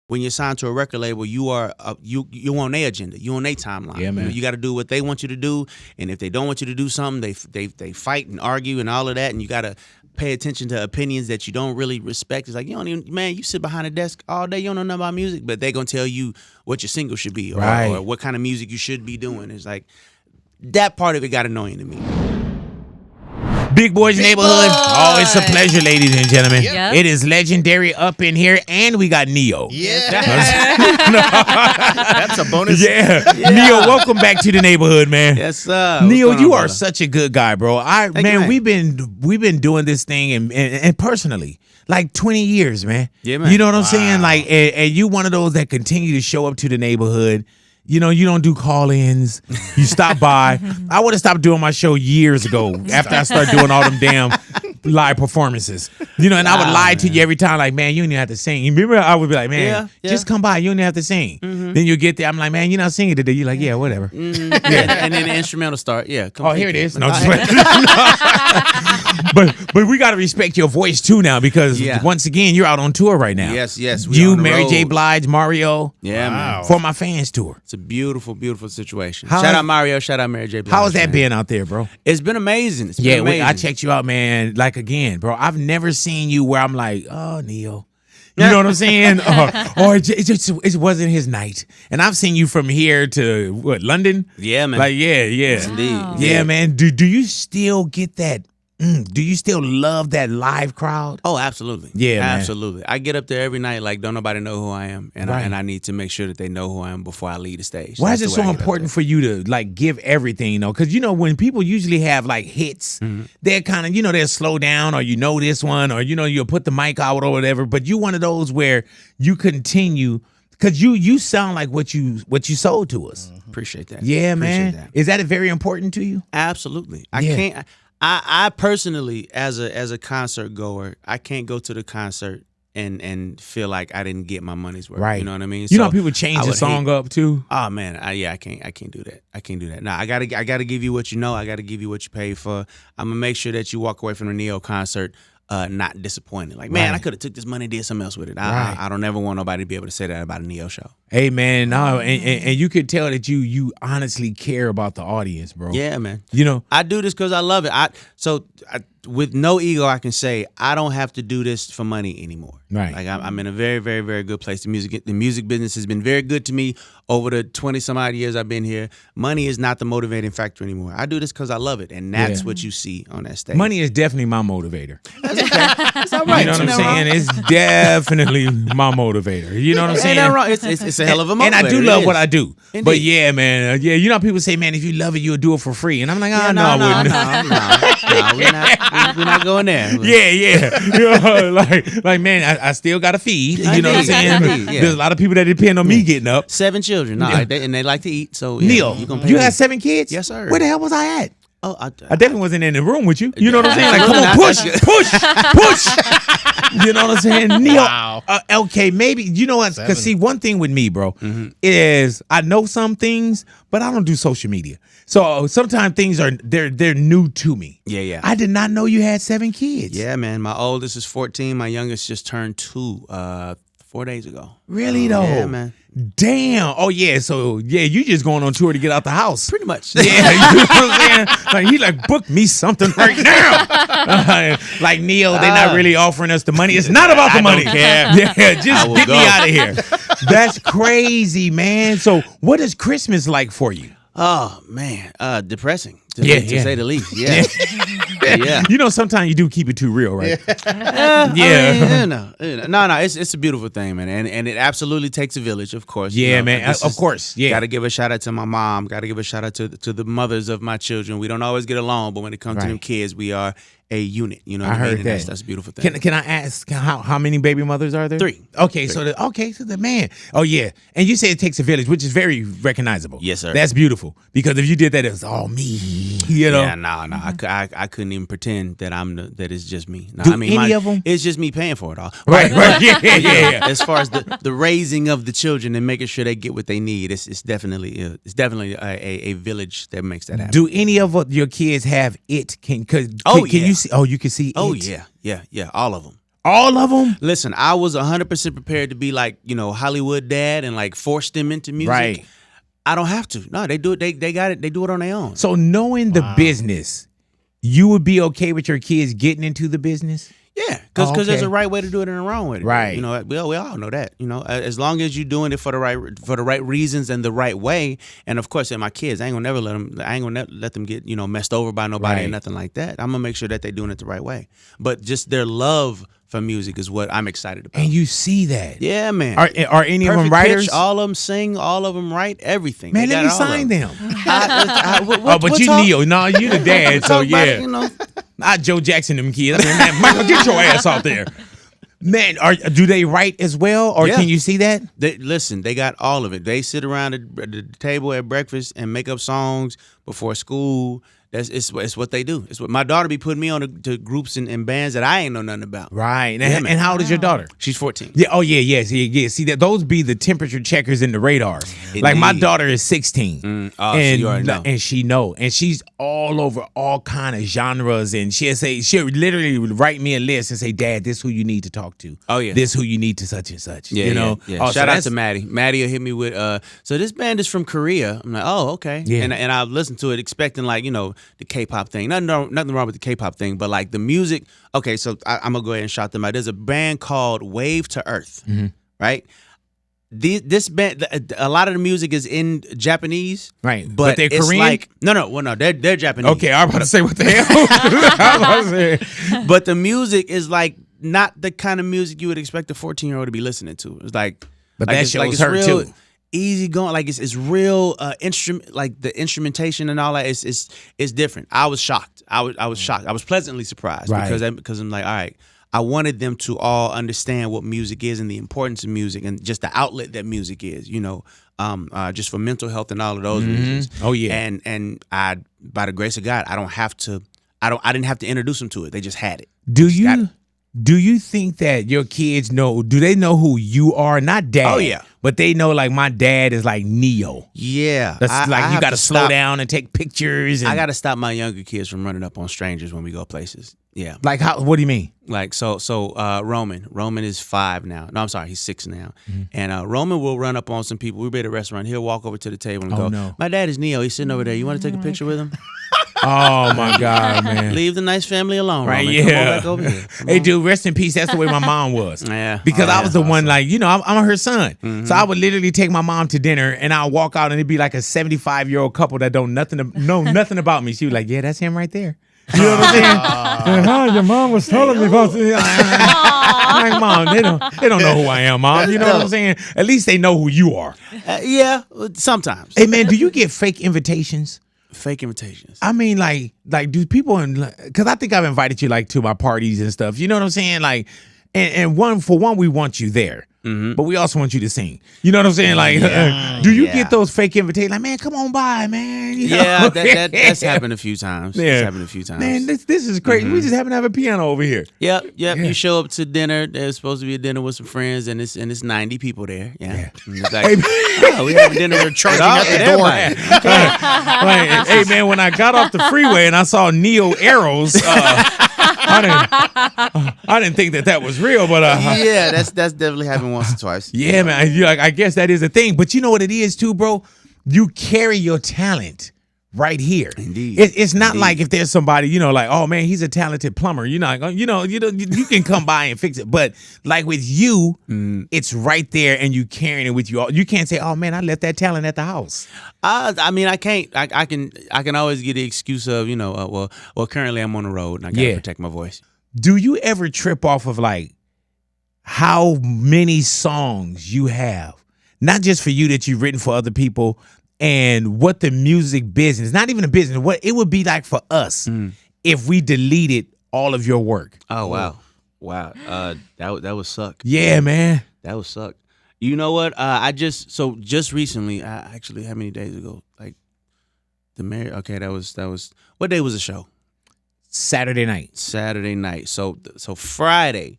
when you're signed to a record label, you are you on their agenda, you on their timeline. Yeah, man. You got to do what they want you to do, and if they don't want you to do something, they fight and argue and all of that, and you got to pay attention to opinions that you don't really respect. It's like, you don't even, man, you sit behind a desk all day, you don't know nothing about music, but they're gonna tell you what your single should be, or what kind of music you should be doing. It's like that part of it got annoying to me. Big Boy's Neighborhood. Oh, it's a pleasure, ladies and gentlemen. Yep. It is legendary up in here, and we got Neyo. Yeah. That's a bonus. Yeah. Neyo, welcome back to the neighborhood, man. Yes, sir. Neyo, you are such a good guy, bro. Thank you, man. We've been doing this thing and personally, like 20 years, man. Yeah, man. You know what I'm saying? Like, and you one of those that continue to show up to the neighborhood. You know, you don't do call-ins. You stop by. I would have stopped doing my show years ago after I started doing all them damn live performances. You know, and I would lie to you every time, like, man, you don't even have to sing. You remember, I would be like, man, just come by. You don't even have to sing. Then you get there. I'm like, man, you're not singing today. You're like, yeah, whatever. Yeah. And then the instrumental start. Yeah. Oh, here it is. No, but we got to respect your voice, too, now, because once again, you're out on tour right now. Yes. You, Mary J. Blige, Mario. Yeah, man. For my fans tour. It's a beautiful, beautiful situation. Shout out Mario. Shout out Mary J. Blige. How has that been out there, bro? It's been amazing. It's been amazing. I checked you out, man. Like, again, bro, I've never seen you where I'm like, oh, Neyo. You know what I'm saying? or it wasn't his night. And I've seen you from here to, what, London? Yeah, man. Like, yeah. Indeed. Yeah, man. Do you still get that? Do you still love that live crowd? Oh, absolutely. Yeah, man. Absolutely. I get up there every night like don't nobody know who I am, and I need to make sure that they know who I am before I leave the stage. Why is it so important for you to like give everything? You know, because you know when people usually have like hits, they're kind of they'll slow down, or this one, or you'll put the mic out or whatever. But you one of those where you continue. Because you sound like what you sold to us. Appreciate that. Yeah, man. That. Is that very important to you? Absolutely. I personally, as a concert goer, I can't go to the concert and feel like I didn't get my money's worth. Right. You know what I mean? You know people change the song up too. Oh man, I can't do that. I can't do that. Nah, I gotta give you what you know. I gotta give you what you paid for. I'm gonna make sure that you walk away from the Neyo concert not disappointed. Like, man, I could have took this money and did something else with it. I don't ever want nobody to be able to say that about a Neyo show. Hey, man, no, and you could tell that you honestly care about the audience, bro. Yeah, man. I do this because I love it. With no ego, I can say I don't have to do this for money anymore. Right. Like I'm in a very, very, very good place. The music business has been very good to me over the 20 some odd years I've been here. Money is not the motivating factor anymore. I do this because I love it, and that's what you see on that stage. Money is definitely my motivator. That's okay. It's all right. You know what I'm saying? It's definitely my motivator. You know what I'm saying? Ain't that wrong? It's a hell of a motivator. And I do love what I do. Indeed. But yeah, man. People say, man, if you love it, you'll do it for free. And I'm like, I wouldn't. No, we're not going there. Yeah. Like, man, I still got to feed. You know what I'm saying? There's a lot of people that depend on me getting up. 7 children. No, and they like to eat. So Neil, you had 7 kids? Yes, sir. Where the hell was I at? Oh, I definitely wasn't in the room with you. You know what I'm saying? Like, come on, push. You know what I'm saying? Neil, wow. Okay, maybe, you know what? Because see, one thing with me, bro, is I know some things, but I don't do social media. So sometimes things they're new to me. Yeah. I did not know you had 7 kids. Yeah, man. My oldest is 14. My youngest just turned 2 4 days ago. Really, though? Yeah, man. Damn. Oh, yeah. So, yeah, you just going on tour to get out the house. Pretty much. Yeah. You know what I'm saying? Like, he like, book me something right now. Like, Neil, they're not really offering us the money. It's not about the money. Don't care. Yeah, just get me out of here. That's crazy, man. So, what is Christmas like for you? Oh, man. Depressing. To say the least. Yeah. Yeah. You know, sometimes you do keep it too real, right? No. It's a beautiful thing, man, and it absolutely takes a village, of course. Yeah, man. Of course. Yeah. Got to give a shout out to my mom. Got to give a shout out to the mothers of my children. We don't always get along, but when it comes to them kids, we are a unit. You know what I mean? Heard that. That's a beautiful thing. Can I ask how many baby mothers are there? 3. Okay, 3. So the man. Oh yeah, and you say it takes a village, which is very recognizable. Yes, sir. That's beautiful because if you did that, it's all me. You know? Yeah, no. I couldn't even pretend that that it's just me. No, Do any of them? It's just me paying for it all. Right. Yeah. As far as the raising of the children and making sure they get what they need, it's definitely a village that makes that happen. Do any of your kids have it? Can you see? Oh, you can see it. Oh yeah, all of them. All of them? Listen, I was 100% prepared to be like, Hollywood dad and like force them into music. Right. I don't have to. No, they do it. They got it. They do it on their own. So knowing the business, you would be okay with your kids getting into the business? Yeah, because there's a right way to do it and a wrong way to do it. Right. We all know that. As long as you're doing it for the right reasons and the right way. And of course, my kids, I ain't gonna let them get messed over by nobody or nothing like that. I'm gonna make sure that they're doing it the right way. But just their love for music is what I'm excited about. And you see that. Yeah, man. Are any of them writers? Pitch, all of them sing, all of them write, everything. Man, let me sign them. But you Neo. No, you the dad, so yeah. It, Not Joe Jackson, them kids. I mean, man, Michael, get your ass out there. Man, do they write as well, or can you see that? Listen, they got all of it. They sit around the table at breakfast and make up songs before school. It's what they do. It's what my daughter be putting me on to groups and bands that I ain't know nothing about. Right. And how old is your daughter? She's 14. Yeah. Oh yeah. Yes. Yeah. See that those be the temperature checkers in the radars. Indeed. Like my daughter is 16, and so you already know. And she know, and she's all over all kind of genres, and she'll literally write me a list and say, "Dad, this who you need to talk to. Oh yeah, this who you need to such and such." Yeah. Oh, shout out to Maddie. Maddie will hit me with, so this band is from Korea. I'm like, oh okay. Yeah. And I've listened to it expecting like the K-pop thing. Nothing wrong with the K-pop thing, but like the music. Okay, so I'm gonna go ahead and shout them out. There's a band called Wave to Earth, right? This band, a lot of the music is in Japanese, right? But they're it's Korean. Like, no, they're Japanese. Okay, I'm about to say what the hell. But the music is like not the kind of music you would expect a 14-year-old to be listening to. It's like, but that shows her real, too. Easy going, like it's real instrument, like the instrumentation and all that is different. I was shocked. I was shocked. I was pleasantly surprised because I'm like, all right, I wanted them to all understand what music is and the importance of music and just the outlet that music is, just for mental health and all of those reasons. Oh yeah. And I, by the grace of God, I didn't have to introduce them to it. They just had it. Do you think that your kids know? Do they know who you are? Not dad. Oh yeah. But they know like my dad is like Neyo. Yeah. That's like you got to slow down and take pictures. And I got to stop my younger kids from running up on strangers when we go places. Yeah. Like how? What do you mean? Like so Roman is 5 now. No, I'm sorry, he's 6 now. And Roman will run up on some people. We'll be at a restaurant. He'll walk over to the table and go, no. My dad is Neyo. He's sitting over there. You want to take a picture with him? Oh my God, man! Leave the nice family alone, right? Roman. Yeah. Come on back over here. Hey, dude, rest in peace. That's the way my mom was. Yeah. Because I was the one, like, I'm her son, so I would literally take my mom to dinner, and I'll walk out, and it'd be like a 75-year-old couple that know nothing about me. She was like, "Yeah, that's him right there." You know what I'm saying? Your mom was telling me about this. Like, Mom, they don't know who I am, Mom. You know what I'm saying? At least they know who you are. Yeah, sometimes. Hey, man, do you get fake invitations? Fake invitations. I mean, like do people because I think I've invited you like to my parties and stuff. You know what I'm saying? Like, and one we want you there, but we also want you to sing. You know what I'm saying? Like, do you get those fake invitations? Like, man, come on by, man. You know? Yeah, that's happened a few times. Yeah, happened a few times. Man, this is crazy. We just happen to have a piano over here. Yep. You show up to dinner. There's supposed to be a dinner with some friends, and it's 90 people there. Yeah. It's like, we have dinner. We're charging out the door. Like, hey man, when I got off the freeway and I saw Neo arrows, I didn't think that was real, but yeah, that's definitely happened once or twice. Yeah, man. I guess that is a thing, but you know what it is too, bro. You carry your talent right here. Indeed. It's not like if there's somebody, like, oh man, he's a talented plumber. You're not, you can come by and fix it. But like with you, it's right there, and you carrying it with you. You can't say, oh man, I left that talent at the house. I mean, I can't. I can always get the excuse of, well, currently I'm on the road and I gotta protect my voice. Do you ever trip off of like how many songs you have, not just for you that you've written for other people? And what the music business, not even a business, what it would be like for us if we deleted all of your work. Oh, wow. That would suck. Yeah, man. That would suck. You know what? Just recently, actually, how many days ago? Like okay, that was what day was the show? Saturday night. So Friday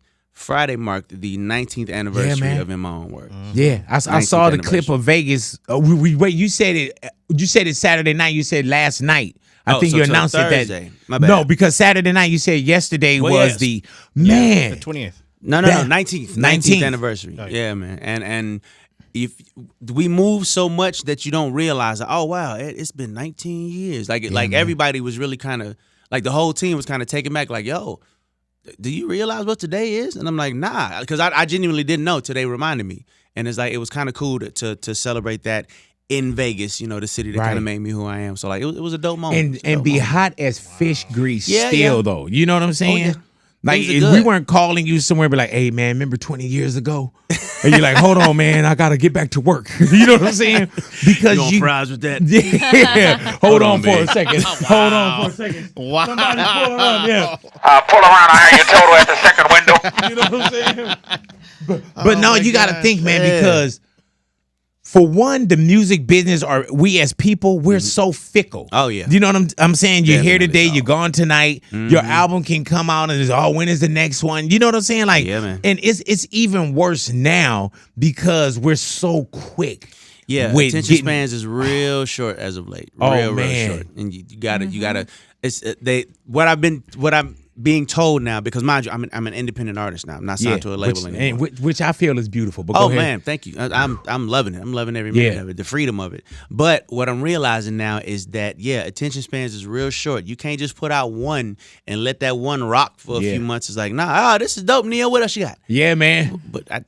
marked the 19th anniversary of In My Own Words. Yeah, I saw the clip of Vegas. Wait, you said it Saturday night. You said last night. I think you announced Thursday. it My bad. No, because Saturday night you said yesterday was the 20th. No, 19th anniversary. Oh, yeah, man. And if we move so much that you don't realize, oh wow, it's been 19 years. Like everybody was really kind of like the whole team was kind of taken back. Like, yo, do you realize what today is? And I'm like, nah, because I genuinely didn't know. Today reminded me, and it's like it was kind of cool to celebrate that in Vegas. The city that kind of made me who I am. So like it was a dope moment. And be hot as fish grease still though. You know what I'm saying? Oh, yeah. Like if we weren't calling you somewhere, be like, hey man, remember 20 years ago? And you're like, hold on, man, I gotta get back to work. You know what I'm saying? Because you fries with that. Yeah. Hold on for a second. Wow. Hold on for a second. Wow. Somebody pull around, yeah. Pull around, I hear you total at the second window. You know what I'm saying? But no, you gotta think, man, because for one, the music business, or we as people, we're so fickle. Oh, yeah. You know what I'm saying? You're here today, you're gone tonight. Your album can come out and it's, when is the next one? You know what I'm saying? Like, yeah, man. And it's even worse now because we're so quick. Yeah, attention spans is real short as of late. Real short. And you gotta. It's what I'm being told now, because mind you, I'm an independent artist now. I'm not signed to a label anymore. Which I feel is beautiful. But go ahead. Man, thank you. I'm loving it. I'm loving every minute of it, the freedom of it. But what I'm realizing now is that attention spans is real short. You can't just put out one and let that one rock for a few months. It's like, nah, this is dope, Neyo. What else you got? Yeah, man. But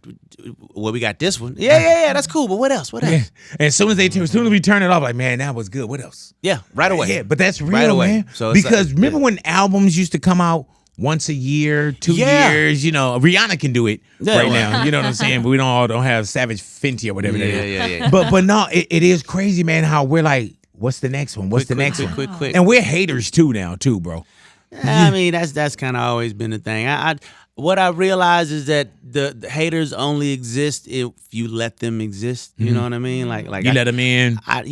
we got this one. Yeah, that's cool. But what else? What else? Yeah. And as soon as we turn it off, like, man, that was good. What else? Yeah, right away. Yeah, but that's real, right away. Man. So because remember when albums used to come out once a year, 2 years, Rihanna can do it now. You know what I'm saying? But we don't have Savage Fenty or whatever that is. Yeah. But no, it is crazy, man, how we're like, what's the next one? What's the next one? Quick. And we're haters too now, bro. I mean, that's kind of always been the thing. What I realize is that the haters only exist if you let them exist. You know what I mean? Like you let them in. I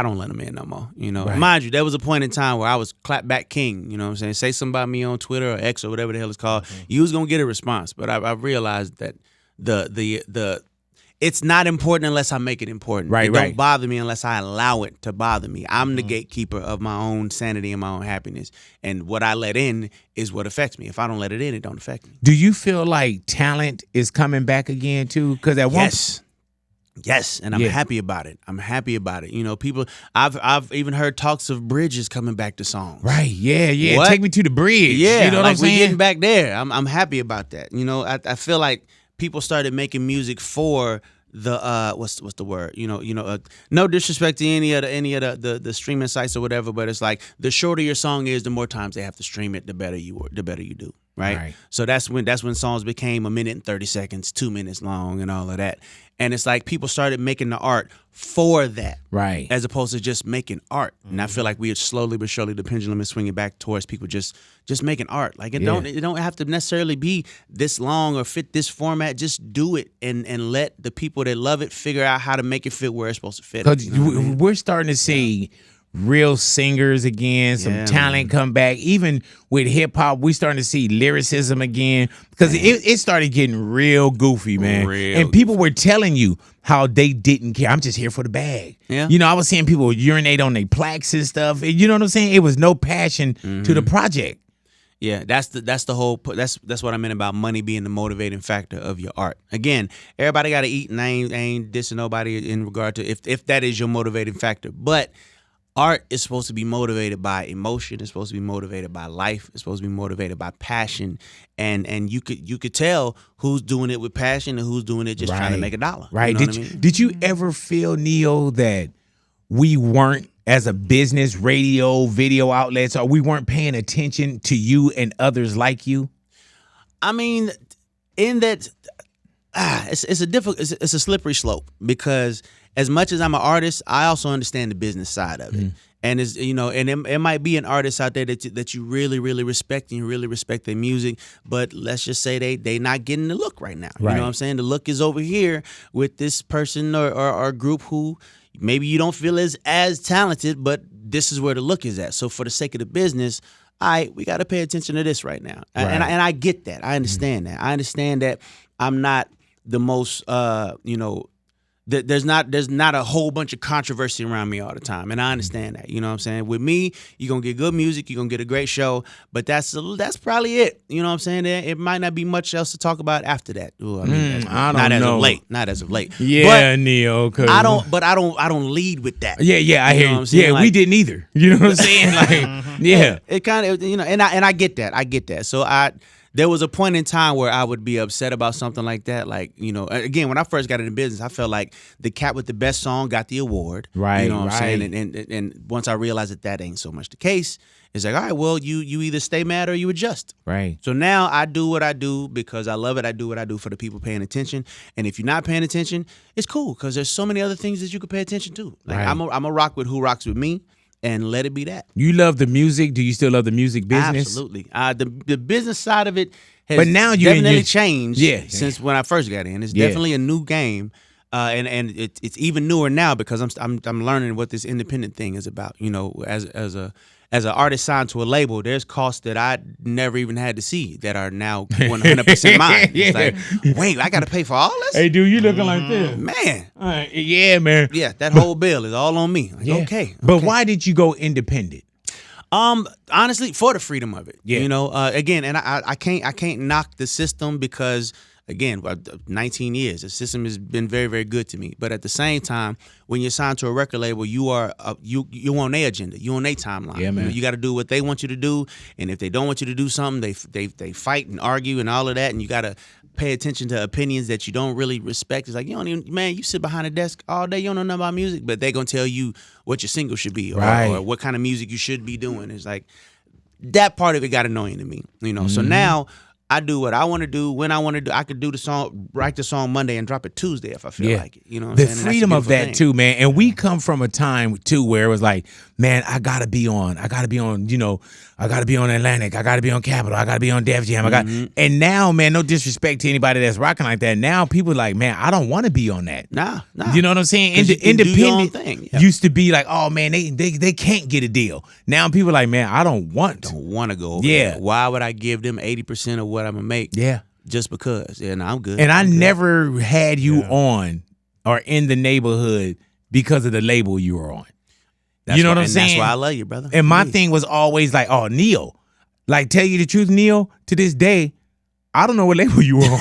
don't let them in no more. Right. Mind you, there was a point in time where I was clapback king. You know what I'm saying? Say something about me on Twitter or X or whatever the hell it's called. You was gonna get a response. But I realized that the it's not important unless I make it important. Right, it don't bother me unless I allow it to bother me. I'm the gatekeeper of my own sanity and my own happiness. And what I let in is what affects me. If I don't let it in, it don't affect me. Do you feel like talent is coming back again too? Because at Yes, and I'm happy about it. People, I've even heard talks of bridges coming back to songs. Right, yeah. What? Take me to the bridge. Yeah, you know what I'm saying? We're getting back there. I'm happy about that. I feel like people started making music for the what's the word? No disrespect to any of the streaming sites or whatever, but it's like the shorter your song is, the more times they have to stream it, the better you do. Right? So that's when songs became 1 minute and 30 seconds, 2 minutes long, and all of that. And it's like people started making the art for that, right? As opposed to just making art. And I feel like we are slowly but surely the pendulum is swinging back towards people just making art. Like it don't have to necessarily be this long or fit this format. Just do it and let the people that love it figure out how to make it fit where it's supposed to fit. Because we're starting to see real singers again, some talent come back. Even with hip hop, we starting to see lyricism again because it started getting real goofy, man. And people were telling you how they didn't care. I'm just here for the bag. Yeah. I was seeing people urinate on their plaques and stuff. You know what I'm saying? It was no passion to the project. Yeah, that's the whole. That's what I meant about money being the motivating factor of your art. Again, everybody got to eat, and I ain't dissing nobody in regard to if that is your motivating factor, but art is supposed to be motivated by emotion. It's supposed to be motivated by life. It's supposed to be motivated by passion. And you could tell who's doing it with passion and who's doing it just trying to make a dollar. Right. You know what I mean? Did you ever feel, Neyo, that we weren't, as a business, radio, video outlets, or we weren't paying attention to you and others like you? I mean, in that, it's a slippery slope because as much as I'm an artist, I also understand the business side of it. And it's, and it might be an artist out there that you really, really respect and you really respect their music, but let's just say they not getting the look right now. You know what I'm saying? The look is over here with this person or group who maybe you don't feel as talented, but this is where the look is at. So for the sake of the business, we got to pay attention to this right now. And I get that. I understand that. I understand that I'm not the most, there's not a whole bunch of controversy around me all the time, and I understand that. You know what I'm saying? With me, you're gonna get good music, you're gonna get a great show, but that's probably it. You know what I'm saying? It might not be much else to talk about after that. Ooh, I mean, I don't not as know. of late. Not as of late. Yeah, Neo. I don't lead with that. Yeah, I You hear know you. what I'm saying? Yeah, we Like- didn't either. You know what I'm saying? Like, yeah. It kind of, and I get that. I get that. So there was a point in time where I would be upset about something like that. Like, again, when I first got into business, I felt like the cat with the best song got the award. Right, You know what right. I'm saying? And once I realized that ain't so much the case, it's like, all right, well, you either stay mad or you adjust. Right. So now I do what I do because I love it. I do what I do for the people paying attention. And if you're not paying attention, it's cool because there's so many other things that you could pay attention to. Like Right. I'm a rock with who rocks with me, and let it be that. You love the music. Do you still love the music business? Absolutely. The business side of it has But now you're in definitely your- changed Yeah. since when I first got in. It's Yeah. definitely a new game. And it's even newer now because I'm learning what this independent thing is about. As an artist signed to a label, there's costs that I never even had to see that are now 100% mine. Yeah. It's like, wait, I got to pay for all this? Hey, dude, you looking like this. Man. All right. Yeah, man. Yeah, that whole bill is all on me. Like, Yeah. okay. But why did you go independent? Honestly, for the freedom of it. Yeah. Again, and I can't knock the system because, again, 19 years, the system has been very, very good to me. But at the same time, when you're signed to a record label, you are you on their agenda, you on their timeline. Yeah, man. You got to do what they want you to do, and if they don't want you to do something, they fight and argue and all of that, and you got to pay attention to opinions that you don't really respect. It's like, you sit behind a desk all day, you don't know nothing about music, but they're gonna tell you what your single should be, or what kind of music you should be doing. It's like that part of it got annoying to me, So now I do what I want to do when I want to do. I could do the song, write the song Monday and drop it Tuesday if I feel like it. You know what The I'm saying? And that's freedom a of beautiful that thing. too, man. And we come from a time too where it was like, man, I gotta be on, I gotta be on Atlantic, I gotta be on Capitol, I gotta be on Def Jam. And now, man, no disrespect to anybody that's rocking like that. Now people are like, man, I don't want to be on that. Nah. You know what I'm saying? 'Cause you can do your own Independent thing. Yeah. used to be like, oh man, they can't get a deal. Now people are like, man, I don't want. Don't want to go over Yeah. there. Why would I give them 80% of what I'm gonna make? Yeah. Just because. Yeah, no, I'm good. And I I'm good. never had you on or in the neighborhood because of the label you were on. That's you know why- what I'm and saying? That's why I love you, brother. And my Please. thing was always like, oh, Neyo. Like, tell you the truth, Neyo, to this day, I don't know what label you were on.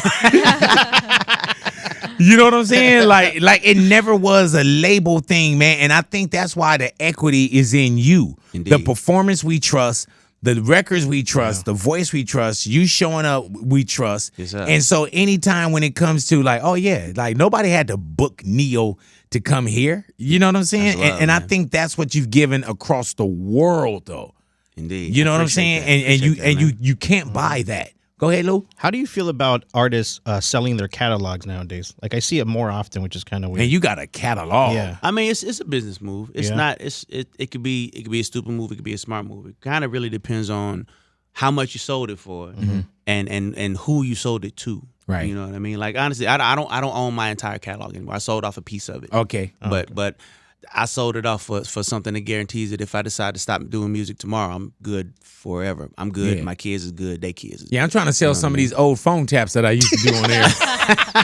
You know what I'm saying? Like it never was a label thing, man. And I think that's why the equity is in you. Indeed. The performance we trust, the records we trust, the voice we trust, you showing up we trust. Yes, sir. And so anytime when it comes to like, oh yeah, like nobody had to book Neyo to come here. You know what I'm saying? That's love, and I man. think that's what you've given across the world though. Indeed. You know I what I'm appreciate saying? that. And you Appreciate that, man. you can't buy that. Go ahead, Lou. How do you feel about artists selling their catalogs nowadays? Like I see it more often, which is kind of weird. And you got a catalog. Yeah. I mean, it's a business move. It's Yeah. not. It could be a stupid move. It could be a smart move. It kind of really depends on how much you sold it for, and who you sold it to. Right. You know what I mean? Like honestly, I don't own my entire catalog anymore. I sold off a piece of it. Okay. But I sold it off for something that guarantees that if I decide to stop doing music tomorrow, I'm good forever. I'm good. Yeah. My kids is good. They kids is good. Yeah, I'm trying to sell some of these old phone taps that I used to do on there.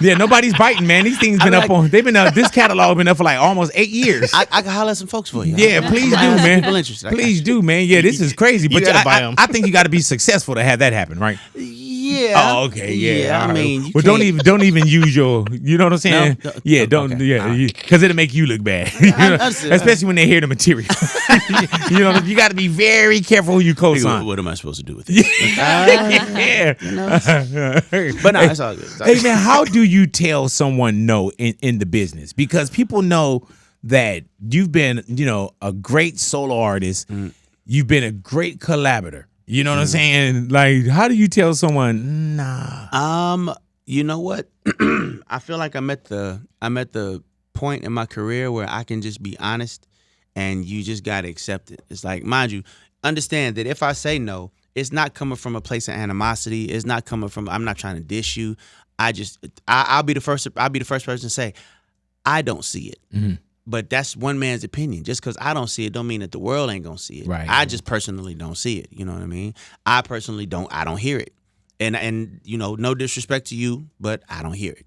Yeah, nobody's biting, man. These things been I up mean, on. They've been this catalog been up for like almost 8 years. I can holler at some folks for you. Yeah, please do, I have some man. people interested. I got Please you. do, man. Yeah, this is crazy. But gotta buy 'em. I think you got to be successful to have that happen, right? Yeah. Oh, okay, yeah. I all right. mean, you well, can't- don't even use your. You know what I'm saying? No? Yeah, don't. Okay, Yeah, all right. because it'll make you look bad. You know, understand. especially when they hear the material. You know, you got to be very careful who you Hey, co-sign. what am I supposed to do with it? Yeah. But no, it's all good. It's all Hey good. man, how do you tell someone no in the business? Because people know that you've been, a great solo artist. You've been a great collaborator. You know what I'm saying? Like, how do you tell someone, nah? You know what? I feel like I'm at the point in my career where I can just be honest, and you just gotta accept it. It's like, mind you, understand that if I say no, it's not coming from a place of animosity. It's not coming from I'm not trying to diss you. I'll be the first person to say I don't see it. But that's one man's opinion. Just because I don't see it don't mean that the world ain't gonna see it. Right. I just personally don't see it. You know what I mean? I personally don't. I don't hear it. And no disrespect to you, but I don't hear it.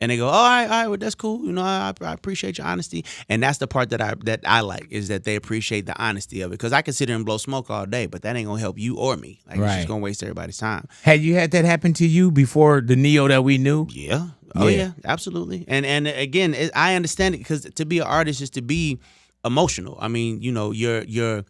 And they go, all right, well, that's cool. You know, I appreciate your honesty. And that's the part that I like, is that they appreciate the honesty of it. Because I can sit here and blow smoke all day, but that ain't going to help you or me. Like, it's just going to waste everybody's time. Had you had that happen to you before the Neyo that we knew? Yeah. Oh, yeah, absolutely. And again, I understand it, because to be an artist is to be emotional. I mean, you know, your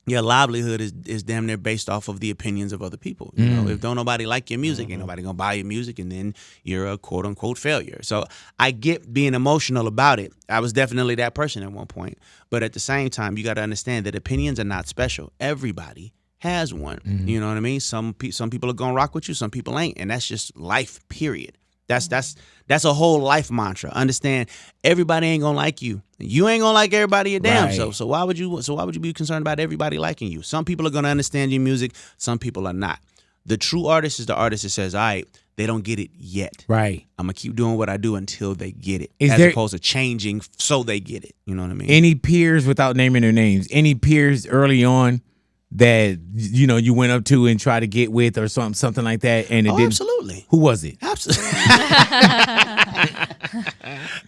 livelihood is damn near based off of the opinions of other people. You know, if don't nobody like your music, ain't nobody gonna buy your music, and then you're a quote unquote failure. So I get being emotional about it. I was definitely that person at one point, but at the same time, you got to understand that opinions are not special. Everybody has one. You know what I mean? Some people are gonna rock with you, some people ain't, and that's just life. Period. That's a whole life mantra. Understand, everybody ain't gonna like you. You ain't gonna like everybody your damn self. So why would you be concerned about everybody liking you? Some people are gonna understand your music, some people are not. The true artist is the artist that says, all right, they don't get it yet. Right. I'm gonna keep doing what I do until they get it. As opposed to changing so they get it. You know what I mean? Any peers, without naming their names, any peers early on that you know you went up to and tried to get with or something like that, and it didn't? Absolutely. Who was it? Absolutely.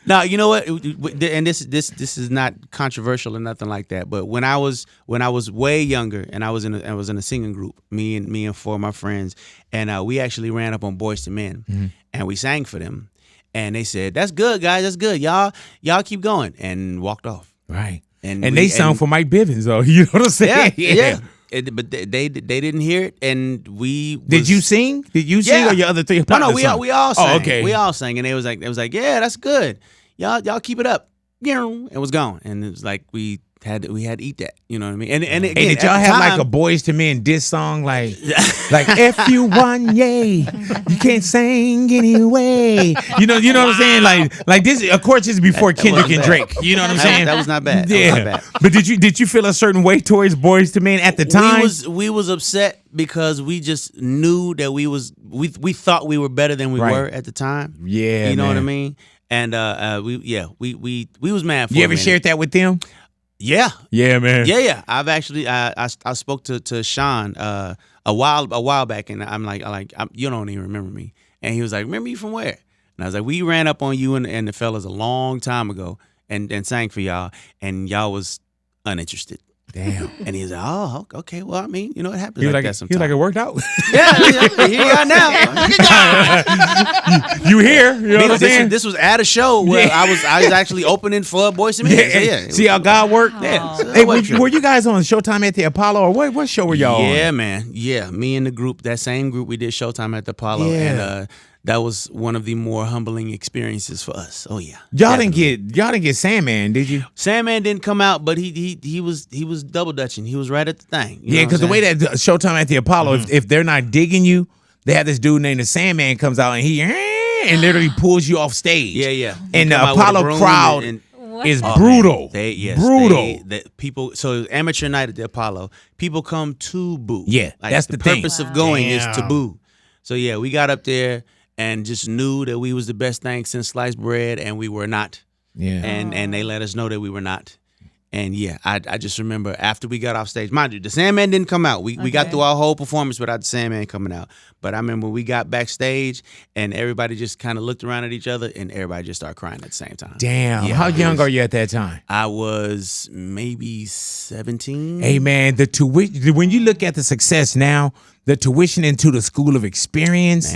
Now, you know what? And this is not controversial or nothing like that. But when I was way younger, and I was in a singing group, me and four of my friends, and we actually ran up on Boyz II Men, and we sang for them, and they said, "That's good, guys. That's good. Y'all keep going," and walked off. Right. And they sound for Mike Bivens, though. You know what I'm saying? Yeah. But they didn't hear it, and we. Did you sing? Did you sing, or your other three? No, we all sang. Oh, okay. We all sang, and it was like, yeah, that's good. Y'all keep it up. It was gone, and it was like we had to eat that. You know what I mean? And again, did y'all have like a Boyz II Men diss song like F-U-1, yay, you can't sing anyway. You know what I'm saying? Like this. Of course, this is before Kendrick and Drake. You know what I'm saying? That was not bad. Yeah. That was not bad. But did you feel a certain way towards Boyz II Men at the time? We was upset because we just knew that we thought we were better than we were at the time. Yeah, you know what I mean? And we was mad for you ever shared that with them? Yeah. Yeah, man. Yeah. I've actually I spoke to Sean a while back, and I'm like you don't even remember me, and he was like, remember you from where? And I was like, we ran up on you and the fellas a long time ago and sang for y'all, and y'all was uninterested. Damn. And he's like, oh, okay. Well, I mean, you know, it happens like that sometimes. He was like, it worked out. Yeah, here you are now. You here? You know what I'm saying? This was at a show where I was actually opening for Boyz II Men. Yeah. See how God worked? Yeah. Hey, were you guys on Showtime at the Apollo, or what show were y'all on? Yeah, man. Yeah, me and the group, that same group, we did Showtime at the Apollo, and that was one of the more humbling experiences for us. Oh yeah. Y'all didn't get Sandman, did you? Sandman didn't come out, but he was double dutching. He was right at the thing. Yeah, because the way that Showtime at the Apollo, if they're not digging you, they have this dude named the Sandman comes out and he literally pulls you off stage. Yeah. And the Apollo crowd is brutal. Brutal. People. So amateur night at the Apollo, people come to boo. Yeah, like, that's the thing. purpose of going is to boo. So yeah, we got up there and just knew that we was the best thing since sliced bread, and we were not. Yeah. And they let us know that we were not. And yeah, I just remember after we got off stage, mind you, the Sandman didn't come out. We got through our whole performance without the Sandman coming out. But I remember we got backstage and everybody just kind of looked around at each other and everybody just started crying at the same time. Damn. Yeah, how young are you at that time? I was maybe 17. Hey man, the tuition, when you look at the success now, the tuition into the school of experience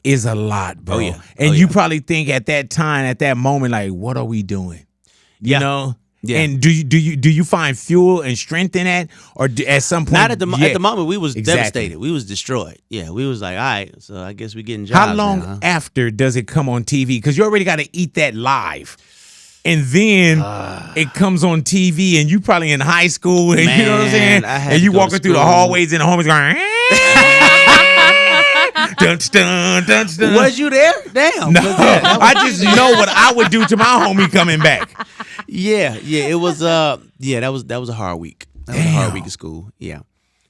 is a lot, bro. Oh, yeah. And you probably think at that time, at that moment, like, what are we doing? You know? Yeah. And do you find fuel and strength in that, or at some point? Not at the moment. We was devastated. We was destroyed. Yeah, we was like, all right, so I guess we getting jobs. How long after does it come on TV? Because you already got to eat that live, and then it comes on TV, and you probably in high school, and you know what I'm saying, and you walking through the hallways, and the homies going. Dun, dun, dun, dun. Was you there? Damn. No, I just know what I would do to my homie coming back. Yeah, it was that was a hard week. That was a hard week of school. Yeah,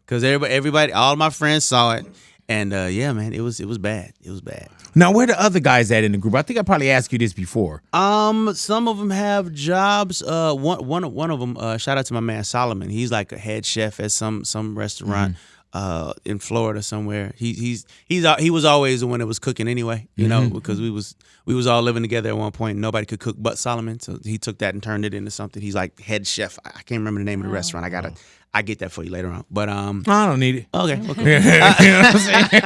because everybody, all my friends saw it, and yeah, man, it was bad. It was bad. Now, where the other guys at in the group? I think I probably asked you this before. Some of them have jobs. One of them. Shout out to my man Solomon. He's like a head chef at some restaurant. in Florida somewhere. He was always the one that was cooking anyway, you know, because we was all living together at one point. And nobody could cook but Solomon, so he took that and turned it into something. He's like head chef. I can't remember the name of the restaurant. I get that for you later on. But I don't need it. Okay. You know what I'm saying?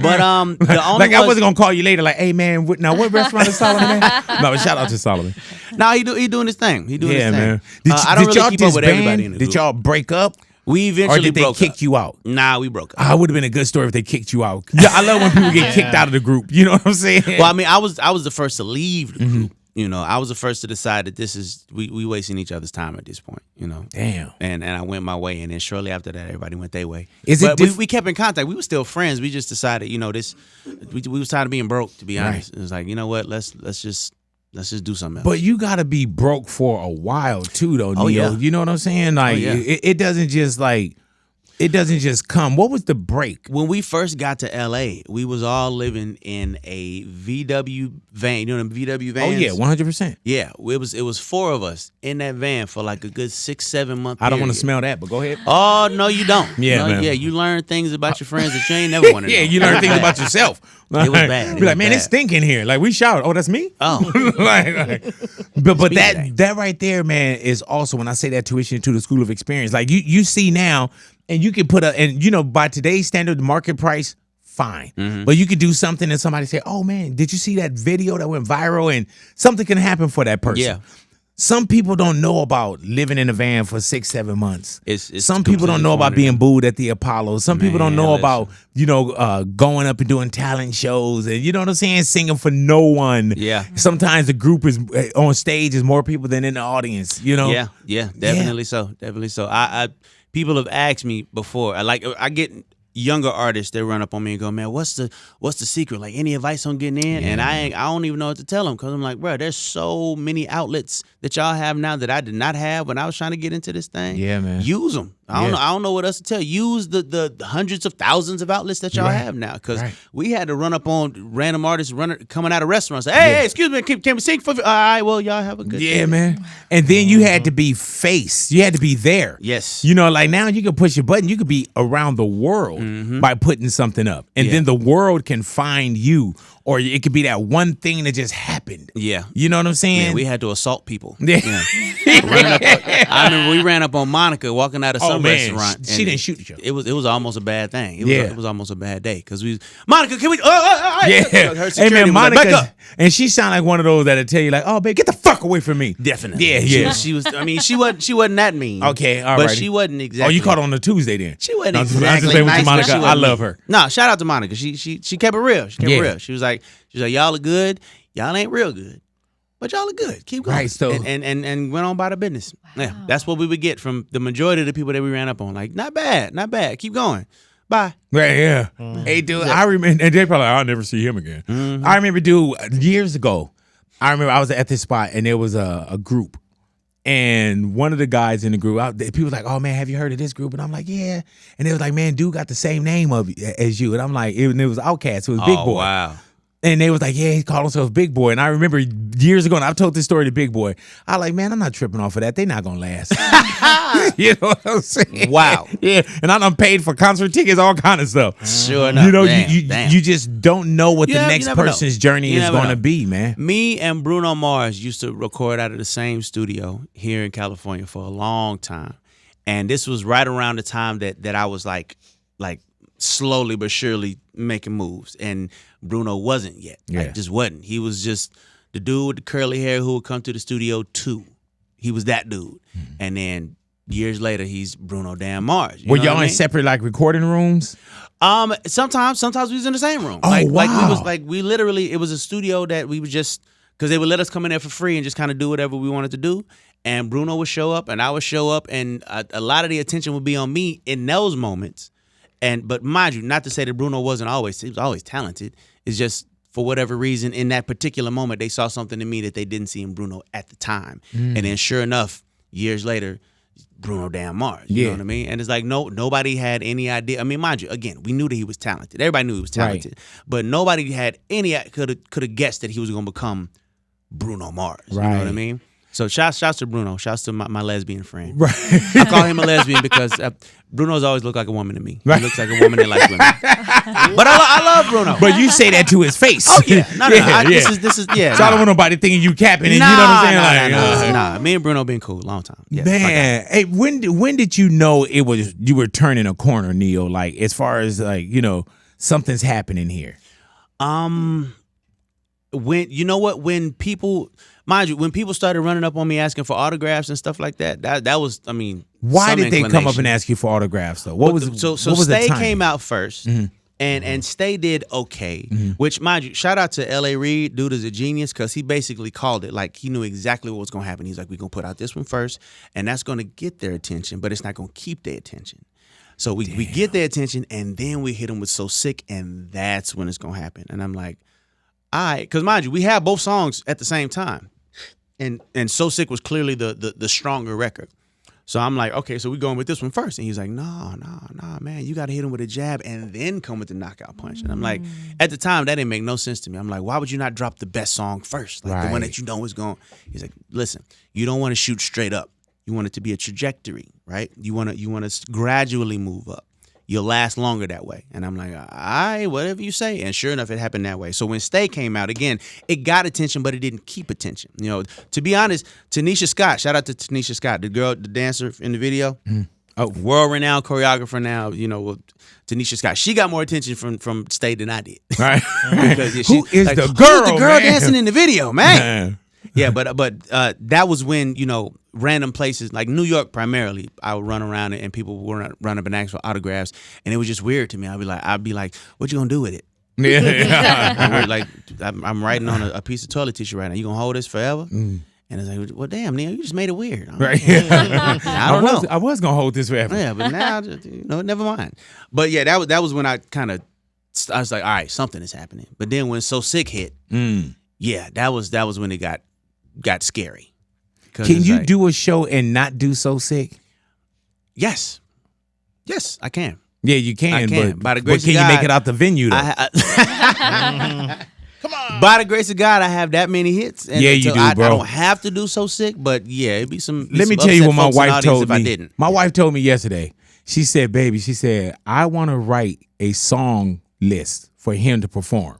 But the only I wasn't gonna call you later. Like, hey man, now what restaurant is Solomon at? No, but shout out to Solomon. No, he doing his thing. He doing his thing. Man. I don't really keep up with everybody in the group. Did y'all break up? We eventually or did they broke kick up. you out? Nah, we broke up. It would have been a good story if they kicked you out. Yeah, I love when people get kicked out of the group. You know what I'm saying? Well, I mean, I was the first to leave the group. You know, I was the first to decide that this is we wasting each other's time at this point. You know, damn. And I went my way, and then shortly after that, everybody went their way. We kept in contact. We were still friends. We just decided, you know, we was tired of being broke. To be honest, It was like, you know what, let's just do something else. But you got to be broke for a while too, though. Neyo. Yeah. You know what I'm saying? Like, it doesn't just like. It doesn't just come. What was the break? When we first got to LA, we was all living in a VW van. You know them VW vans? Oh yeah, 100%. Yeah, it was 4 of us in that van for like a good 6-7 month period. I don't want to smell that, but go ahead. Oh no, you don't. Yeah, man. Yeah, you learn things about your friends that you ain't never wanted to know. Yeah, you learn things about yourself. It was bad. Be like, man, it's stinking here. Like we showered. Oh, that's me. Oh, but that right there, man, is also when I say that tuition to the school of experience. Like you see now. And you can and you know, by today's standard market price, fine. But you could do something and somebody say, oh man, did you see that video that went viral? And something can happen for that person. Yeah. Some people don't know about living in a van for 6-7 months. It's some people don't know about being booed at the Apollo. Some people don't know about, you know, going up and doing talent shows and, you know what I'm saying, singing for no one. Yeah. Sometimes the group is on stage is more people than in the audience, you know? Yeah, definitely so. Definitely so. People have asked me before. I get younger artists that run up on me and go, man, what's the secret? Like, any advice on getting in? And I don't even know what to tell them, because I'm like, bro, there's so many outlets that y'all have now that I did not have when I was trying to get into this thing. Yeah, man. Use them. I don't know what else to tell you. Use the hundreds of thousands of outlets that y'all have now, because we had to run up on random artists coming out of restaurants. Say, hey, excuse me, can we sing for? All right, well, y'all have a good day. Yeah, man. And then you had to be face. You had to be there. Yes. You know, like now you can push a button. You could be around the world by putting something up, and then the world can find you. Or it could be that one thing that just happened. Yeah. You know what I'm saying? Yeah, we had to assault people. Yeah. I remember we ran up on Monica walking out of some restaurant. She didn't shoot you. It was almost a bad thing. It was almost a bad day. Because Monica, can we? Her hey, man, Monica. Like, back up. And she sounded like one of those that'll tell you, like, oh, babe, get the fuck away from me. Definitely. Yeah. She was, I mean, she wasn't that mean. Okay, all right. But she wasn't exactly. Oh, you caught on a Tuesday then. She wasn't exactly. I'm just nice, Monica. I love her. No, shout out to Monica. She kept it real. She kept it real. She was like, y'all are good. Y'all ain't real good, but y'all are good. Keep going. Right, so and went on by the business. Wow. Yeah, that's what we would get from the majority of the people that we ran up on. Like, not bad. Keep going. Bye. Right, yeah. Hey, dude, I remember, and they probably I'll never see him again. I remember, dude, years ago. I remember I was at this spot and there was a group. And one of the guys in the group, people was like, oh, man, have you heard of this group? And I'm like, yeah. And they was like, man, dude got the same name as you. And I'm like, it was Outkast. It was Big Boy. Wow. And they was like, yeah, he called himself Big Boy. And I remember years ago, and I've told this story to Big Boy. I like, man, I'm not tripping off of that. They not going to last. You know what I'm saying? Wow. Yeah. And I done paid for concert tickets, all kind of stuff. Sure enough. You know, you just don't know what the next person's journey is going to be, man. Me and Bruno Mars used to record out of the same studio here in California for a long time. And this was right around the time that I was like slowly but surely making moves, and Bruno wasn't yet. Like, just wasn't. He was just the dude with the curly hair who would come to the studio too. He was that dude. And then years later, he's Bruno damn Mars. Were y'all in separate like recording rooms? Sometimes we was in the same room. Oh, wow. We literally, it was a studio that we would just, because they would let us come in there for free and just kind of do whatever we wanted to do. And Bruno would show up and I would show up, and a lot of the attention would be on me in those moments. But mind you, not to say that Bruno he was always talented. It's just for whatever reason in that particular moment they saw something in me that they didn't see in Bruno at the time. And then sure enough, years later, Bruno damn Mars. You know what I mean? And it's like nobody had any idea. I mean, mind you, again, we knew that he was talented. Everybody knew he was talented. But nobody had could have guessed that he was gonna become Bruno Mars. You know what I mean? So shouts to Bruno. Shouts to my lesbian friend. Right. I call him a lesbian because Bruno's always looked like a woman to me. Right. He looks like a woman that likes women. But I love Bruno. But you say that to his face. Oh yeah, no. This is yeah. So I don't want nobody thinking you capping, and you know what I'm saying? Nah. Me and Bruno been cool a long time. Yeah, man, hey, when did you know you were turning a corner, Neyo? Like as far as like something's happening here. When people, mind you, when people started running up on me asking for autographs and stuff like that, that was, I mean, why did they come up and ask you for autographs though? What was Stay came out first, and Stay did okay. Which, mind you, shout out to L.A. Reid, dude is a genius because he basically called it like he knew exactly what was gonna happen. He's like, we're gonna put out this one first, and that's gonna get their attention, but it's not gonna keep their attention. So we get their attention, and then we hit them with So Sick, and that's when it's gonna happen. And I'm like, all right, because mind you, we have both songs at the same time, and So Sick was clearly the stronger record. So I'm like, okay, so we going with this one first, and he's like, no, man, you got to hit him with a jab and then come with the knockout punch. And I'm like, at the time, that didn't make no sense to me. I'm like, why would you not drop the best song first, like the one that you know is going? He's like, listen, you don't want to shoot straight up. You want it to be a trajectory, right? You want to gradually move up. You'll last longer that way. And I'm like, all right, whatever you say. And sure enough, it happened that way. So when Stay came out, again, it got attention, but it didn't keep attention. To be honest, Tanisha Scott, shout out to Tanisha Scott, the dancer in the video. Oh, world-renowned choreographer now, Tanisha Scott. She got more attention from Stay than I did. Right. Because, Who is the girl, who's the girl man? dancing in the video, man? Yeah, but that was when, random places like New York primarily, I would run around and people would run up and ask for autographs, and it was just weird to me. I'd be like, what you gonna do with it? Yeah. Like I'm writing on a piece of toilet tissue right now. You gonna hold this forever? And it's like, well, damn, Neil, you just made it weird. Right. I don't know. I was gonna hold this forever. Yeah, but now, never mind. But yeah, that was when I was like, all right, something is happening. But then when So Sick hit, yeah, that was when it got scary. Can you do a show and not do So Sick? Yes, I can. Yeah, you can. I can. By the grace but can of God, you make it out the venue though? Come on. By the grace of God, I have that many hits. And yeah, you do, bro. I don't have to do So Sick, but yeah, it'd be some. Let me tell you what my wife told me. If I didn't. My wife told me yesterday. She said, "Baby," she said, "I want to write a song list for him to perform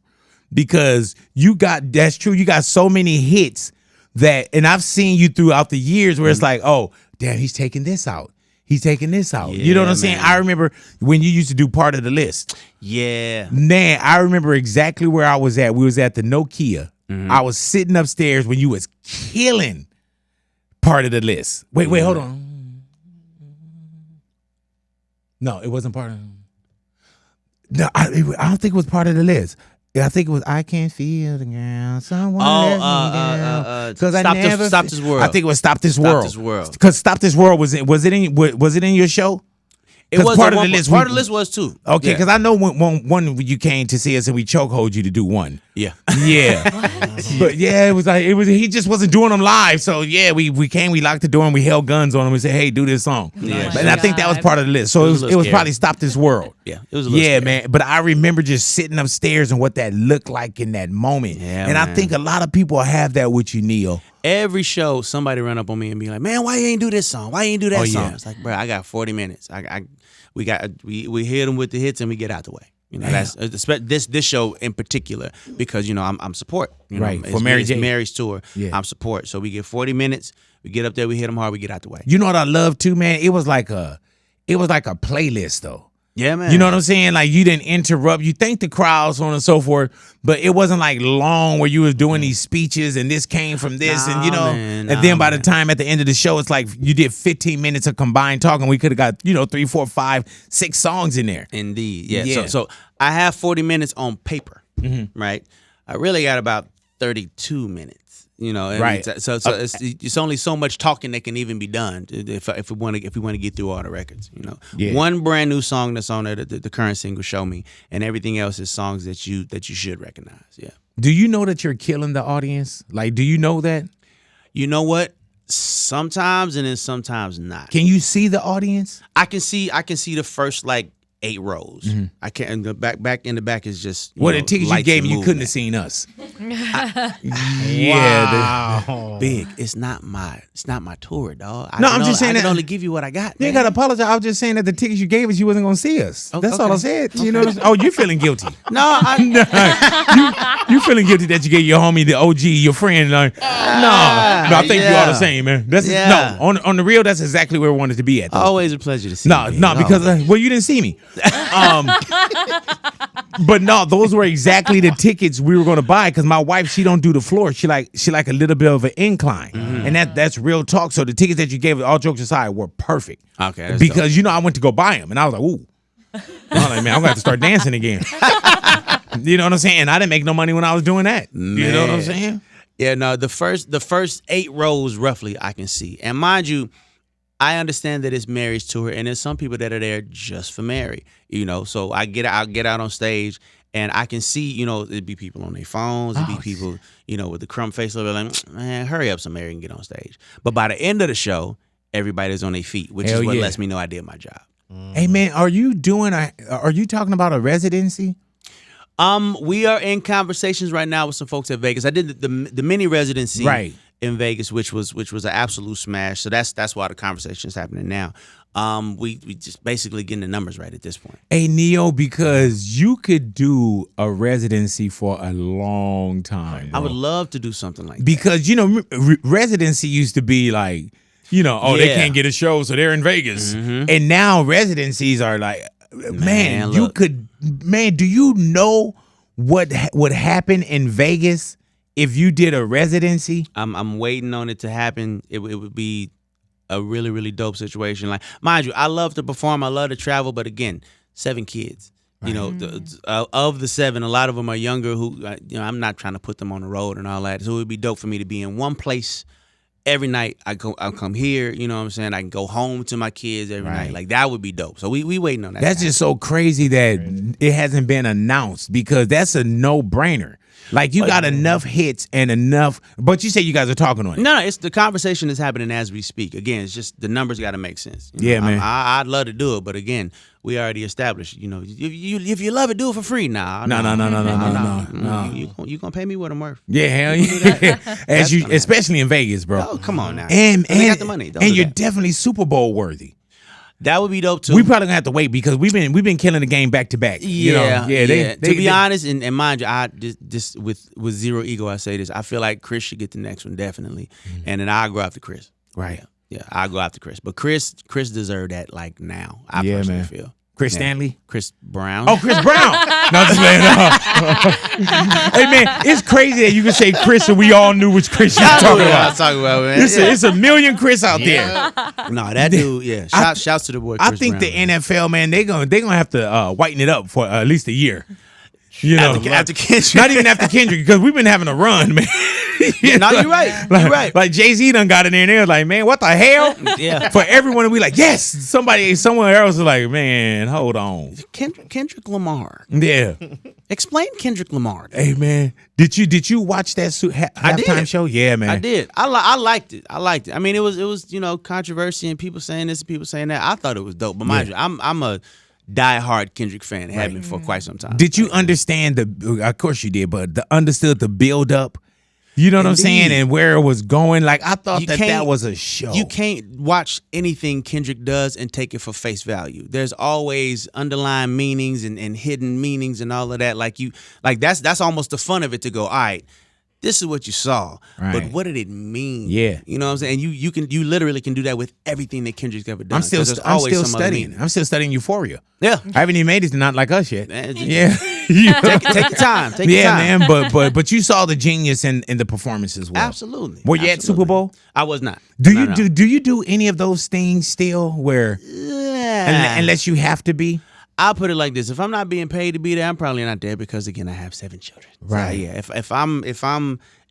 because that's true. You got so many hits." And I've seen you throughout the years where it's like, oh, damn, he's taking this out. He's taking this out. Yeah, you know what I'm saying? man. I remember when you used to do part of the list. Yeah. Man, I remember exactly where I was at. We was at the Nokia. I was sitting upstairs when you was killing part of the list. Wait, hold on. No, it wasn't part of No, I don't think it was part of the list. I think it was I Can't Feel the Girl. Someone let me down. Stop This World. I think it was Stop This World. Stop This World. Because Stop This World was it in your show? It was part of the list. Part of the list was too. Okay, because I know when you came to see us and we chokehold you to do one. Yeah. But yeah, it was he just wasn't doing them live. So yeah, we came, we locked the door and we held guns on him and said, hey, do this song. Yeah. And I think that was part of the list. So it was probably Stop This World. Yeah, it was a little scary. Man. But I remember just sitting upstairs and what that looked like in that moment. Yeah, and man. I think a lot of people have that with you, Neyo. Every show, somebody run up on me and be like, man, why you ain't do this song? Why you ain't do that song? It's like, bro, I got 40 minutes. We hit them with the hits and we get out the way. That's this show in particular because I'm support. Right, it's, for Mary J. Mary's tour. Yeah. I'm support. So we get 40 minutes. We get up there. We hit them hard. We get out the way. You know what I love too, man? It was like a playlist though. Yeah, man. You know what I'm saying? Like you didn't interrupt. You thanked the crowd, so on and so forth. But it wasn't like long where you was doing these speeches and this came from this and then by the time at the end of the show, it's like you did 15 minutes of combined talk and we could have got 3, 4, 5, 6 songs in there. Indeed, yeah. So I have 40 minutes on paper, right? I really got about 32 minutes. Right. So it's only so much talking that can even be done if we want to get through all the records. Yeah. One brand new song that's on there, the current single "Show Me," and everything else is songs that you should recognize. Yeah. Do you know that you're killing the audience? Like, do you know that? You know what? Sometimes and then sometimes not. Can you see the audience? I can see the first 8 rows. I can't. The back in the back is just The tickets you gave me, you couldn't have seen. seen us. Yeah. Big. It's not my tour, dog. I'm just saying I can that- only give you what I got. You ain't man. gotta apologize. I was just saying that the tickets you gave us, you wasn't gonna see us. Oh, That's all I okay. said. You know. Oh, you feeling guilty? No, You feeling guilty that you gave your homie, the OG, your friend? Like, no, I think you all the same, man. That's Yeah. no on the real. That's exactly where we wanted to be at. Though. always a pleasure to see No, you. no, man. because Always. well, you didn't see me. But no, those were exactly the tickets we were going to buy because my wife, she don't do the floor. She like a little bit of an incline, and that's real talk. So the tickets that you gave, all jokes aside, were perfect. Okay, that's because I went to go buy them, and I was like, ooh, I was like, man, I'm gonna have to start dancing again. You know what I'm saying? And I didn't make no money when I was doing that. You know what I'm saying? Yeah, no, the first 8 rows roughly I can see. And mind you, I understand that it's Mary's tour, and there's some people that are there just for Mary. So I'll get out on stage, and I can see, it'd be people on their phones, it'd be people, with the crumb face, like, man, hurry up so Mary can get on stage. But by the end of the show, everybody's on their feet, which is what lets me know I did my job. Hey man, are you talking about a residency? We are in conversations right now with some folks at Vegas. I did the mini residency in Vegas, which was an absolute smash. So that's why the conversation is happening now. We just basically getting the numbers right at this point. Hey Neyo, because you could do a residency for a long time. I would love to do something like that. Because residency used to be like, they can't get a show, so they're in Vegas, and now residencies are like, man, you could, do you know what would happen in Vegas if you did a residency? I'm waiting on it to happen. It would be a really, really dope situation. Like, mind you, I love to perform, I love to travel, but again, 7 kids. Of the 7, a lot of them are younger. Who I'm not trying to put them on the road and all that. So it would be dope for me to be in one place. Every night I'll come here, you know what I'm saying? I can go home to my kids every night. Like, that would be dope. So we waiting on that. That's just so crazy that it hasn't been announced because that's a no-brainer. Like, you got enough hits and enough, but you say you guys are talking on it. No, it's the conversation is happening as we speak. Again, it's just the numbers got to make sense. Yeah, man. I'd love to do it, but again, we already established. If you love it, do it for free. No. You gonna pay me what I'm worth? Yeah, hell yeah. Especially in Vegas, bro. Oh, come on now. And they got the money. And you're definitely Super Bowl worthy. That would be dope too. We probably gonna have to wait because we've been killing the game back to back. To be honest, and mind you, I just with zero ego, I say this. I feel like Chris should get the next one definitely, and then I'll go after Chris. Right. Yeah, I'll go after Chris. But Chris deserved that like now. I personally feel. Chris Stanley? Chris Brown. Oh, Chris Brown. No, just playing. Hey, man, it's crazy that you can say Chris and we all knew which Chris you're talking about. I'm talking about, man. It's a million Chris out there. No, that dude, Shouts to the boy Chris I think Brown, the NFL, man, they gonna have to whiten it up for at least a year. After Kendrick. Not even after Kendrick, because we've been having a run, man. No, you're right. You're right. Like Jay-Z done got in there and they was like, man, what the hell? Yeah. For everyone to be like, yes. Somewhere else is like, man, hold on. Kendrick Lamar. Yeah. Explain Kendrick Lamar. Hey, man, did you watch that halftime show? Yeah, man. I did. I liked it. I mean, it was controversy and people saying this and people saying that. I thought it was dope. But mind you, I'm a diehard Kendrick fan. Have been for quite some time. Did you understand of course you did, but understood the build up? You know what I'm saying? And where it was going. Like, I thought that was a show. You can't watch anything Kendrick does and take it for face value. There's always underlying meanings and hidden meanings and all of that. Like that's almost the fun of it to go, all right, this is what you saw, but what did it mean? Yeah. You know what I'm saying? And you literally can do that with everything that Kendrick's ever done. I'm still studying. I'm still studying Euphoria. Yeah. I haven't even made it to Not Like Us yet. Man, yeah. Take your time. Take your time. Man, but you saw the genius in the performance as well. Absolutely. Were you at Super Bowl? I was not. Do you do any of those things still where unless you have to be? I'll put it like this: if I'm not being paid to be there, I'm probably not there because again, I have 7 children. Right. So, yeah.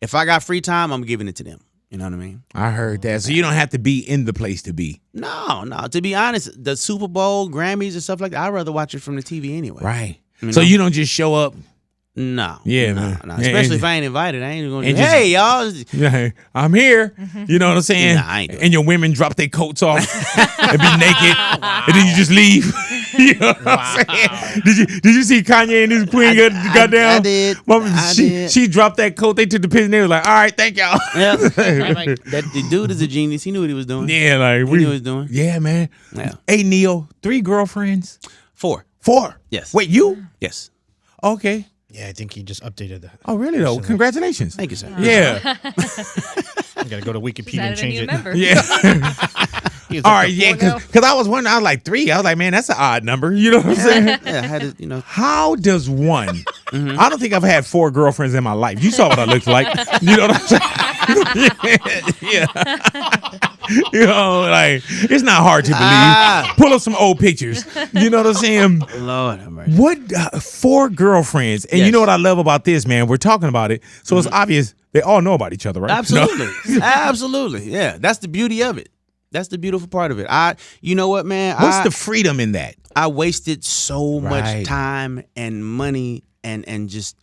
If I got free time, I'm giving it to them. You know what I mean? I heard that. So you don't have to be in the place to be. No. To be honest, the Super Bowl, Grammys, and stuff like that, I'd rather watch it from the TV anyway. Right. So you don't just show up. No. Yeah, man. No. Especially if I ain't invited. I ain't going to hey, y'all. Yeah, I'm here. You know what I'm saying? Nah, I ain't doing and your women drop their coats off and be naked. And then you just leave. You know what I'm saying? Did you see Kanye and his queen got down? I did. She dropped that coat. They took the picture and they was like, all right, thank y'all. Yeah. The dude is a genius. He knew what he was doing. Yeah, like he knew what he was doing. Yeah, man. Yeah. Hey, Neyo, 3 girlfriends? 4. 4? Yes. Wait, you? Yes. Okay. Yeah, I think he just updated that. Oh, really though? Congratulations. Thank you, sir. Yeah. I gotta go to Wikipedia and change it. Yeah. All right, yeah, now. because I was wondering, I was like 3. I was like, man, that's an odd number. You know what I'm saying? Yeah, I had to, How does one? I don't think I've had 4 girlfriends in my life. You saw what I looked like. You know what I'm saying? Yeah. You know, like it's not hard to believe. Pull up some old pictures. You know what I'm saying? Lord have mercy. What 4 girlfriends? And you know what I love about this, man? We're talking about it, so it's obvious they all know about each other, right? Absolutely. Absolutely. Yeah. That's the beauty of it. That's the beautiful part of it. You know what, man? What's the freedom in that? I wasted so Right. much time and money and just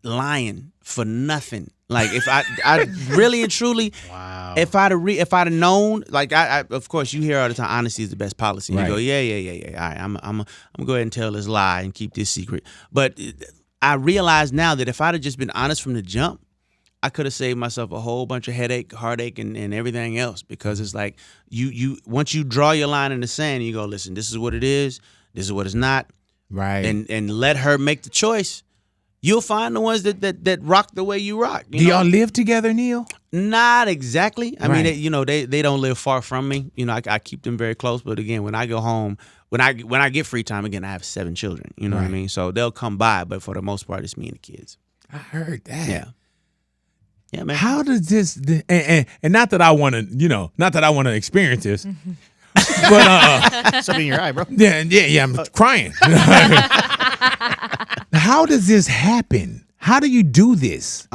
lying for nothing. Like if I really and truly, Wow. if I'd have known, like I of course you hear all the time, honesty is the best policy. And Right. you go, yeah. All right, I'm gonna go ahead and tell this lie and keep this secret. But I realize now that if I'd have just been honest from the jump, I could have saved myself a whole bunch of headache, heartache, and everything else. Because it's like you once you draw your line in the sand, you go, listen, this is what it is, this is what it's not, Right. and let her make the choice. You'll find the ones that rock the way you rock. Do y'all live together, Neil? Not exactly. I mean, Right. they don't live far from me. You know, I keep them very close. But again, when I go home, when I get free time, again, I have 7 children. You know what I Right. mean? So they'll come by, but for the most part, it's me and the kids. I heard that. Yeah, man. How does this? And not that I want to, experience this, but Something in your eye, bro. yeah, I'm crying. How does this happen? How do you do this?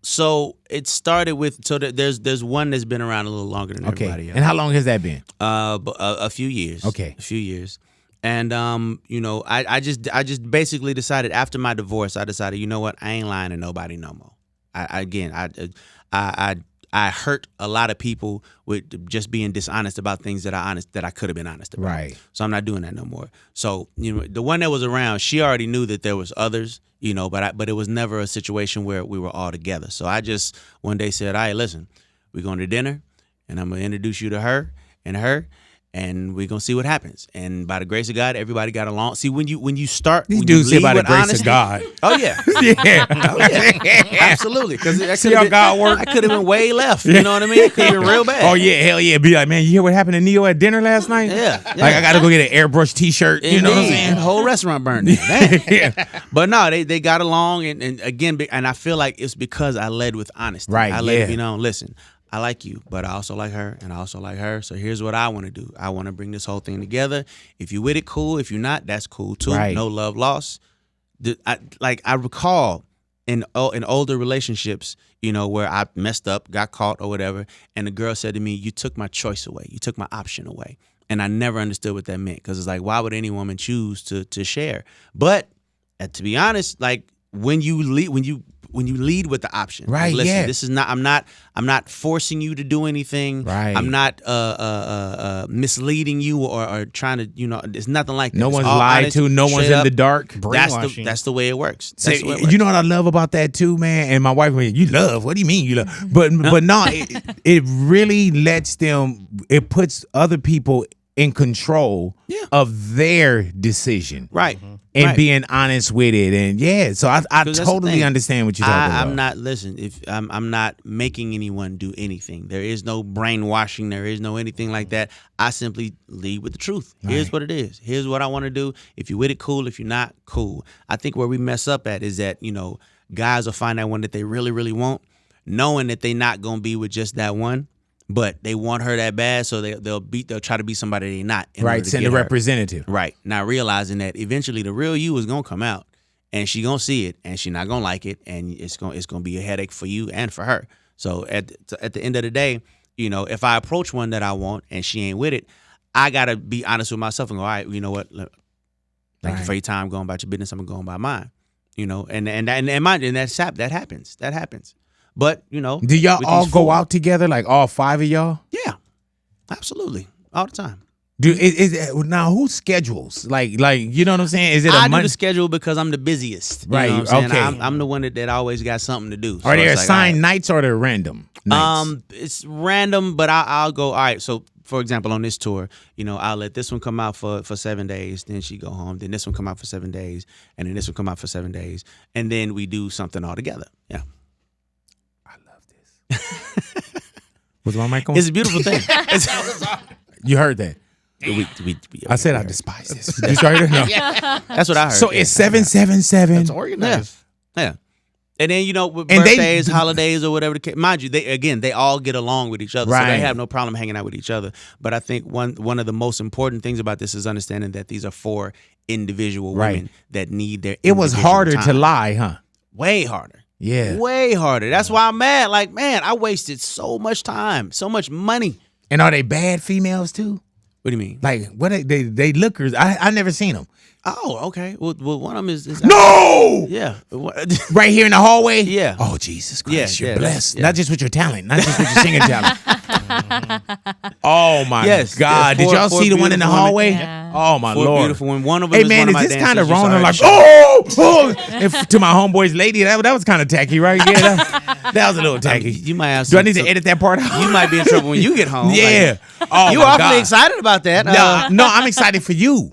So it started with there's one that's been around a little longer than everybody else. And how long has that been? A few years. Okay. A few years. And I just basically decided after my divorce, I decided, you know what, I ain't lying to nobody no more. I hurt a lot of people with just being dishonest about things that I could have been honest about. Right. So I'm not doing that no more. So the one that was around, she already knew that there was others, but it was never a situation where we were all together. So I just one day said, all right, listen, we're going to dinner, and I'm gonna introduce you to her, and we're gonna see what happens. And by the grace of God, everybody got along. See, when you start, These when dudes you say by lead the with grace honesty, of God. Oh yeah. Yeah. Oh, yeah. Absolutely. Because See how God works? I could have been way left. You know what I mean? It could have been real bad. Oh yeah, hell yeah. Be like, man, you hear what happened to Neo at dinner last night? Yeah. Like I gotta go get an airbrush T-shirt. You know what I'm Indeed. saying? The whole restaurant burned down. Damn. Yeah. But no, they got along, and again, and I feel like it's because I led with honesty. Right, I let yeah. it be known, listen, I like you, but I also like her, and I also like her. So here's what I want to do. I want to bring this whole thing together. If you with it, cool. If you're not, that's cool too. Right. No love lost. I recall in older relationships, where I messed up, got caught or whatever, and the girl said to me, you took my choice away. You took my option away. And I never understood what that meant, because it's like, why would any woman choose to share? But to be honest, like when you lead with the option, Right, like, listen, yeah. this is not. I'm not forcing you to do anything. Right. I'm not misleading you or trying to. It's nothing like that. No It's one's all lied honest, to. No one's straight in up. the dark. Brainwashing. That's the way it works. So, That's the way it works. you know what I love about that too, man? And my wife went, you love? What do you mean you love? But no, it really lets them, it puts other people in control of their decision. Right. And Right. being honest with it. And yeah, so I 'Cause that's the totally thing. understand what you're talking about. I'm not if I'm not making anyone do anything. There is no brainwashing. There is no anything like that. I simply lead with the truth. Here's Right. what it is. Here's what I want to do. If you're with it, cool. If you're not, cool. I think where we mess up at is that guys will find that one that they really, really want, knowing that they're not gonna be with just that one, but they want her that bad, so they'll try to be somebody they're not. in order Right, to send get a her. representative. Right. Not realizing that eventually the real you is gonna come out, and she gonna see it, and she not gonna like it, and it's gonna be a headache for you and for her. So at the end of the day, if I approach one that I want and she ain't with it, I gotta be honest with myself and go, all right, you know what? Look, thank you for your time going about your business. I'm going by mine. That happens. That happens. But Do y'all with all these go 4 out together, like all 5 of y'all? Yeah, absolutely, all the time. Now who schedules? Like you know what I'm saying? Is it I a do the month? schedule because I'm the busiest. Right, You know what I'm saying? okay. I'm the one that always got something to do. Are there it's like, assigned all nights or they're random nights? right, it's random, but I'll go. All right, so for example, on this tour, I'll let this one come out for 7 days, then she go home. Then this one come out for 7 days, and then this one come out for 7 days, and then we do something all together. Yeah. I love this. Was my mic on? It's a beautiful thing. You heard that? I said I despise this. You heard it? No. That's what I heard. So it's 777. It's organized. Yeah. And then with And birthdays, holidays, or whatever the case, mind you, they all get along with each other, so Right. they have no problem hanging out with each other. But I think one of the most important things about this is understanding that these are 4 individual women Right. that need their. It was individual harder time. to lie, huh? Way harder. Yeah. Way harder. That's why I'm mad. Like, man, I wasted so much time, so much money. And are they bad females too? What do you mean? Like what they lookers? I never seen them. Oh, okay. Well, one of them is No. yeah. Right here in the hallway? Yeah. Oh, Jesus Christ, Yeah, you're yeah, blessed. yeah. Not just with your talent, not just with your singing talent. Oh, my Yes, God. there's Did y'all four see the one in the beautiful women. hallway? Yeah. Oh, my 4 Lord. beautiful women. One of them Hey, is man, one of is my this dancers. kind of You wrong? saw I'm her like, show. and to my homeboy's lady, that was kind of tacky, right? Yeah, that was a little tacky. You might have Do I some- need to some- edit that part out? You might be in trouble when you get home. Yeah. Like, Oh, you my awfully God. excited about that. No, I'm excited for you.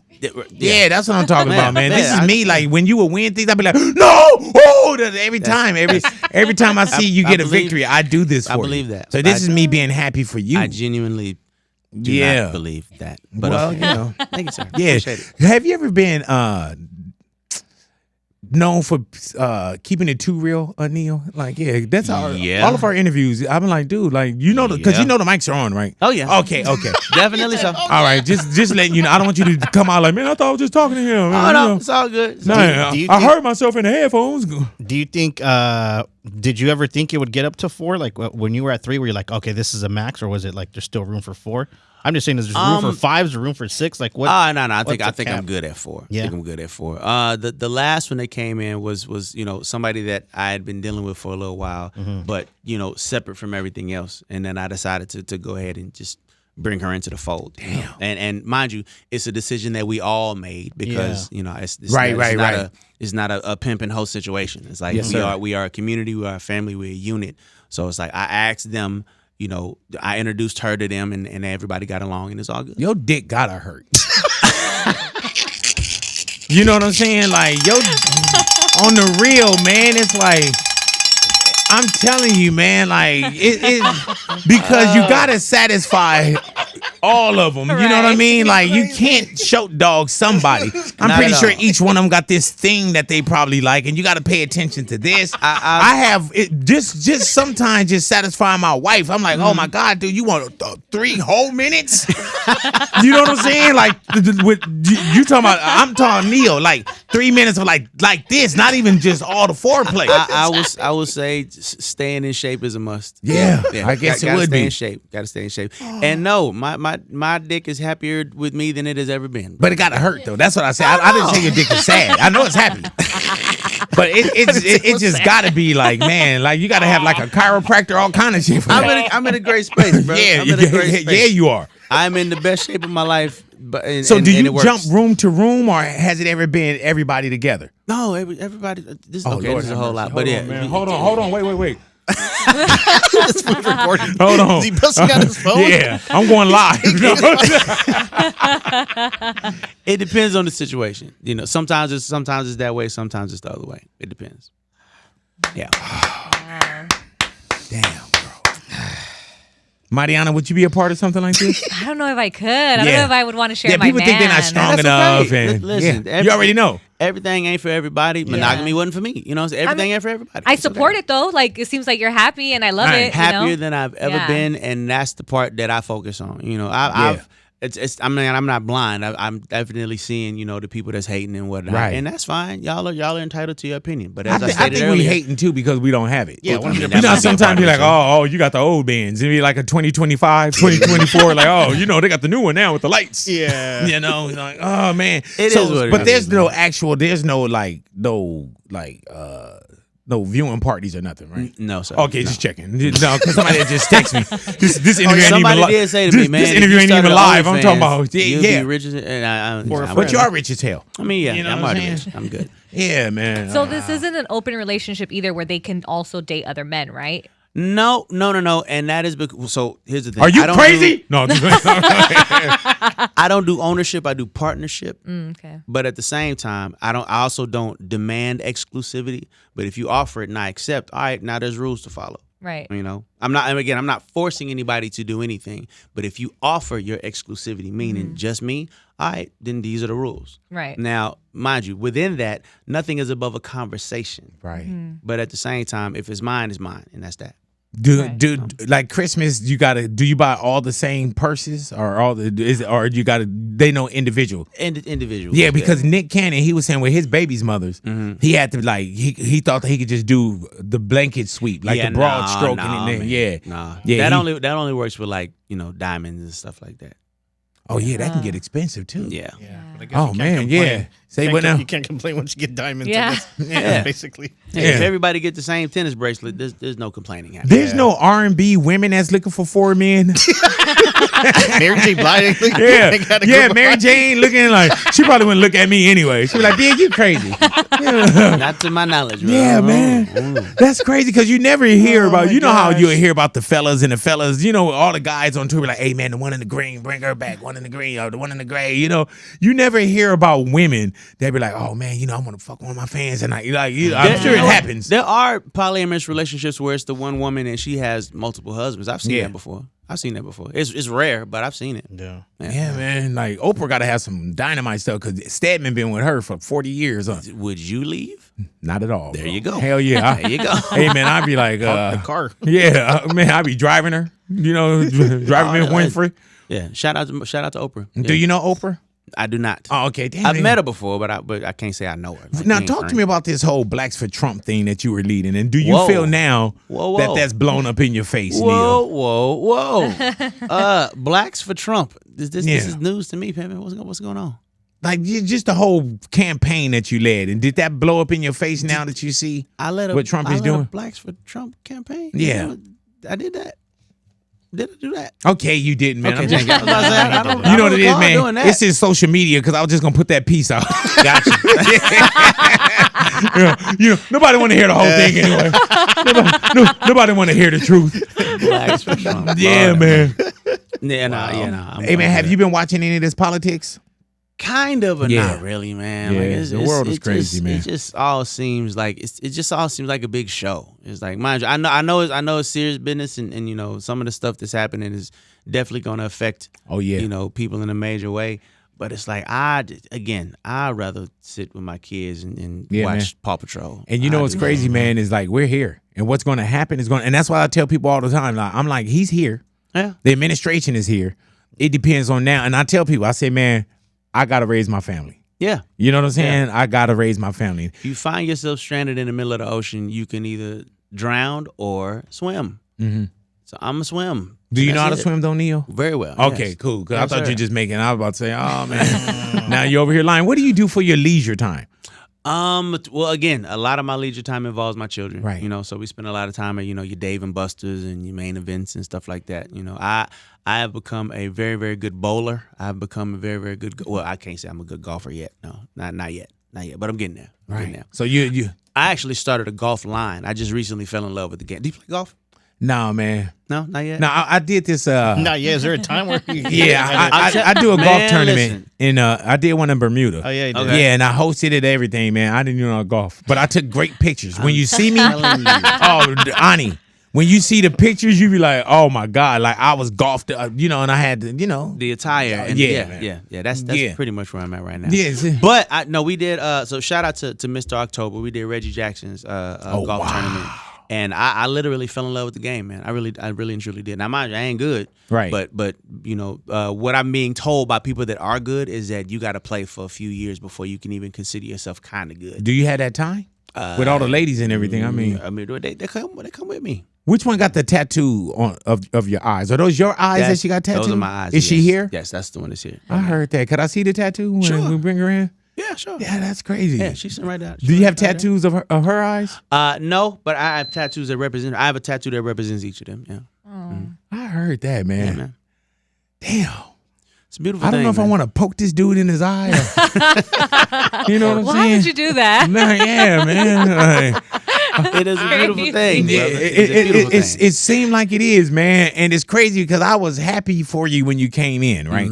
Yeah, that's what I'm talking about, man. This is me. Like when you will win things, I'll be like, no, oh, every time I see you get a believe- victory, I do this for you. I believe that. So this is me being happy for you. I genuinely do not believe that. But Well, okay. you know. Thank you, sir. Yeah. Appreciate it. Have you ever been known for keeping it too real, Neyo? Like, yeah, that's all of our interviews. I'm like, dude, like because you know the mics are on, right? Oh, yeah. Okay. Definitely so. All right, just letting you know. I don't want you to come out like, man, I thought I was just talking to him. Oh, no, it's all good. It's all good. No, Do you I think- heard myself in the headphones. Do you think? Did you ever think it would get up to 4? Like when you were at 3, were you like, okay, this is a max, or was it like there's still room for 4? I'm just saying, is there room for 5s, or room for 6? Like what? No. I think what's the I'm cap? good at 4. Yeah. I think I'm good at 4. The last one that came in was somebody that I had been dealing with for a little while, but separate from everything else, and then I decided to go ahead and just bring her into the fold. Damn. And mind you, it's a decision that we all made because it's Right. It's not a pimp and host situation. It's like we are a community, we are a family, we're a unit. So it's like I asked them. I introduced her to them, and everybody got along, and it's all good. Your dick gotta hurt. You know what I'm saying? Like, on the real, man, it's like, I'm telling you, man, like, it because you gotta satisfy all of them. You know what I mean? Like, you can't show dog somebody. I'm Not pretty at sure all. each one of them got this thing that they probably like, and you got to pay attention to this. I have it just sometimes just satisfying my wife. I'm like, oh my God, dude, you want 3 whole minutes? You know what I'm saying? Like, with you talking about? I'm talking Neyo, like 3 minutes of like this, not even just all the foreplay. I would say staying in shape is a must. Yeah, I guess it gotta would stay be. in shape. Got to stay in shape. And no, my dick is happier with me than it has ever been. But it gotta hurt though. That's what I said. I didn't say your dick is sad. I know it's happy, but it just gotta be like, man, like you gotta have like a chiropractor, all kind of shit. For that. I'm in a great space, bro. Yeah, I'm in a great space. yeah, you are. I'm in the best shape of my life. But So do and you it works. jump room to room, or has it ever been everybody together? No, everybody. This, Oh, okay, Lord this is a have whole mercy. lot. But yeah, man. Hold on, wait. Recording. Hold on. Is he busting out his phone? Yeah, I'm going live. it depends on the situation. Sometimes it's that way. Sometimes it's the other way. It depends. Yeah. Damn, bro. Mariana, would you be a part of something like this? I don't know if I could. I don't know if I would want to share my people man. think they're not strong That's enough. okay. And Listen, yeah, you already know. Everything ain't for everybody. Monogamy wasn't for me. So everything ain't for everybody. I It's support okay. it though. Like it seems like you're happy, and I love Right. it. Happier than I've ever Yeah. been, and that's the part that I focus on. I'm not blind. I'm definitely seeing, the people that's hating and whatnot. Right. And that's fine. Y'all are entitled to your opinion. But I as I, think stated we earlier, hating too because we don't have it. Yeah, I mean, 100%. You that know, might be a sometimes part be of like, it, oh, you got the old bands. And be like a 2025, 2024, like, oh, they got the new one now with the lights. Yeah. Like, oh man. It is what it But is, there's man. no No viewing parties or nothing, right? No, sir. Okay, no. just checking. No, because somebody just text me. This interview ain't Somebody even did say to me, man, This if interview you ain't even started live. I'm talking OnlyFans, about you'd yeah. be rich as, and But you are rich as hell. I mean, yeah, You know I'm what I'm already saying? rich. I'm good. Yeah, man. So this isn't an open relationship either, where they can also date other men, right? No, and that is because. So here's the thing. Are you I don't crazy? No. I don't do ownership. I do partnership. Okay. But at the same time, I also don't demand exclusivity. But if you offer it and I accept, all right, now there's rules to follow. Right. You know, I'm not forcing anybody to do anything. But if you offer your exclusivity, meaning just me, all right, then these are the rules. Right. Now, mind you, within that, nothing is above a conversation. Right. But at the same time, if it's mine, and that's that. Do like Christmas? Do you buy all the same purses or or you gotta? They know individual. Individuals. Yeah, because Nick Cannon, he was saying with his baby's mothers, he had to he thought that he could just do the blanket sweep, like the broad stroke, That only works with diamonds and stuff like that. Oh yeah, that can get expensive too. Yeah. But I guess Oh you can't man, complain. yeah. Say what now? You can't complain once you get diamonds. Yeah. I guess. Yeah. Basically. Hey, if everybody get the same tennis bracelet, there's no complaining happening. There's no R&B women that's looking for 4 men. Mary J. Blige. Yeah, Mary Jane looking like she probably wouldn't look at me anyway. She'd be like, "Big, you crazy." Not to my knowledge, bro. Yeah, man. That's crazy because you never hear about, how you'll hear about the fellas, all the guys on tour be like, "Hey, man, the one in the green, bring her back. One in the green, or the one in the gray." You never hear about women that be like, "Oh, man, I want to fuck one of my fans." And I'm sure it happens. There are polyamorous relationships where it's the one woman and she has multiple husbands. I've seen that before. It's rare, but I've seen it. Yeah. Yeah, man. Like Oprah got to have some dynamite stuff because Stedman been with her for 40 years. Would you leave? Not at all. There bro. you go. Hell yeah. There you go. Hey, man, I'd be like, The car. yeah, man, I'd be driving her. Driving Miss Winfrey. Yeah. Shout out to Oprah. Do you know Oprah? I do not. Oh, okay. Damn, I've met her before, but I can't say I know her. Now, talk to me about this whole Blacks for Trump thing that you were leading, and do you feel now that that's blown up in your face, Neyo? Whoa. Blacks for Trump. This is news to me, Pimpin'. What's going on? Like just the whole campaign that you led, and did that blow up in your face now that you see what Trump is doing? Blacks for Trump campaign? Yeah. I did that. Did I do that? Okay, you didn't, man. Okay, I'm just, I don't you know what it is, man? doing that. It's his social media because I was just gonna put that piece out. Gotcha. Nobody want to hear the whole thing anyway. Nobody want to hear the truth. Blacks for Trump. Yeah, man. Yeah, Hey, man, have you been watching any of this politics? Kind of, but not really, man. Yeah, like the world is crazy, man. It just all seems like a big show. It's like, mind you, I know it's serious business, and some of the stuff that's happening is definitely going to affect people in a major way. But it's like I'd rather sit with my kids and watch Paw Patrol. And what's crazy, man, is like we're here, and what's going to happen is and that's why I tell people all the time. Like, I'm like, he's here. Yeah, the administration is here. It depends on now, and I tell people, I say, man, I gotta raise my family. Yeah. You know what I'm saying? I gotta raise my family. If you find yourself stranded in the middle of the ocean, you can either drown or swim. Mm-hmm. So I'm a swim. Do you know how to swim though, Neyo? Very well. Okay, yes. cool. Because I thought you were just making. I was about to say, oh man, now you're over here lying. What do you do for your leisure time? Well, again, a lot of my leisure time involves my children. Right. So we spend a lot of time at, your Dave and Buster's and your main events and stuff like that. I have become a very, very good bowler. I've become a very, very good, I can't say I'm a good golfer yet. No, not yet. But I'm getting there. Right. So you I actually started a golf line. I just recently fell in love with the game. Do you play golf? No, man. No, not yet. No, I did this. Not yet. Is there a time where? Yeah, I do a golf tournament, and I did one in Bermuda. Oh yeah, you did. Okay. Yeah, and I hosted it, everything, man. I didn't even know golf, but I took great pictures. When you see me, Ani, when you see the pictures, you be like, oh my God, like I was golfed, and I had to, the attire. And yeah. That's pretty much where I'm at right now. Yes. But we did. So shout out to Mr. October. We did Reggie Jackson's golf tournament. And I literally fell in love with the game, man. I really and truly did. Now, mind you, I ain't good. Right. But what I'm being told by people that are good is that you got to play for a few years before you can even consider yourself kind of good. Do you have that time? With all the ladies and everything, I mean they come with me. Which one got the tattoo of your eyes? Are those your eyes that she got tattooed? Those are my eyes. Is she here? Yes, that's the one that's here. I heard that. Could I see the tattoo when we bring her in? Yeah, sure. Yeah, that's crazy. Yeah, she's sitting right there. Do you have tattoos of her eyes? No, but I have tattoos that represent. I have a tattoo that represents each of them. Yeah. I heard that, man. Yeah, man. Damn. It's a beautiful I don't thing, know if I man. want to poke this dude in his eye. You know what I'm Well, saying? how would you do that? Nah, yeah, man. Like, It is a beautiful thing. yeah, brother. It's a beautiful thing. it seemed like it is, man. And it's crazy because I was happy for you when you came in, right?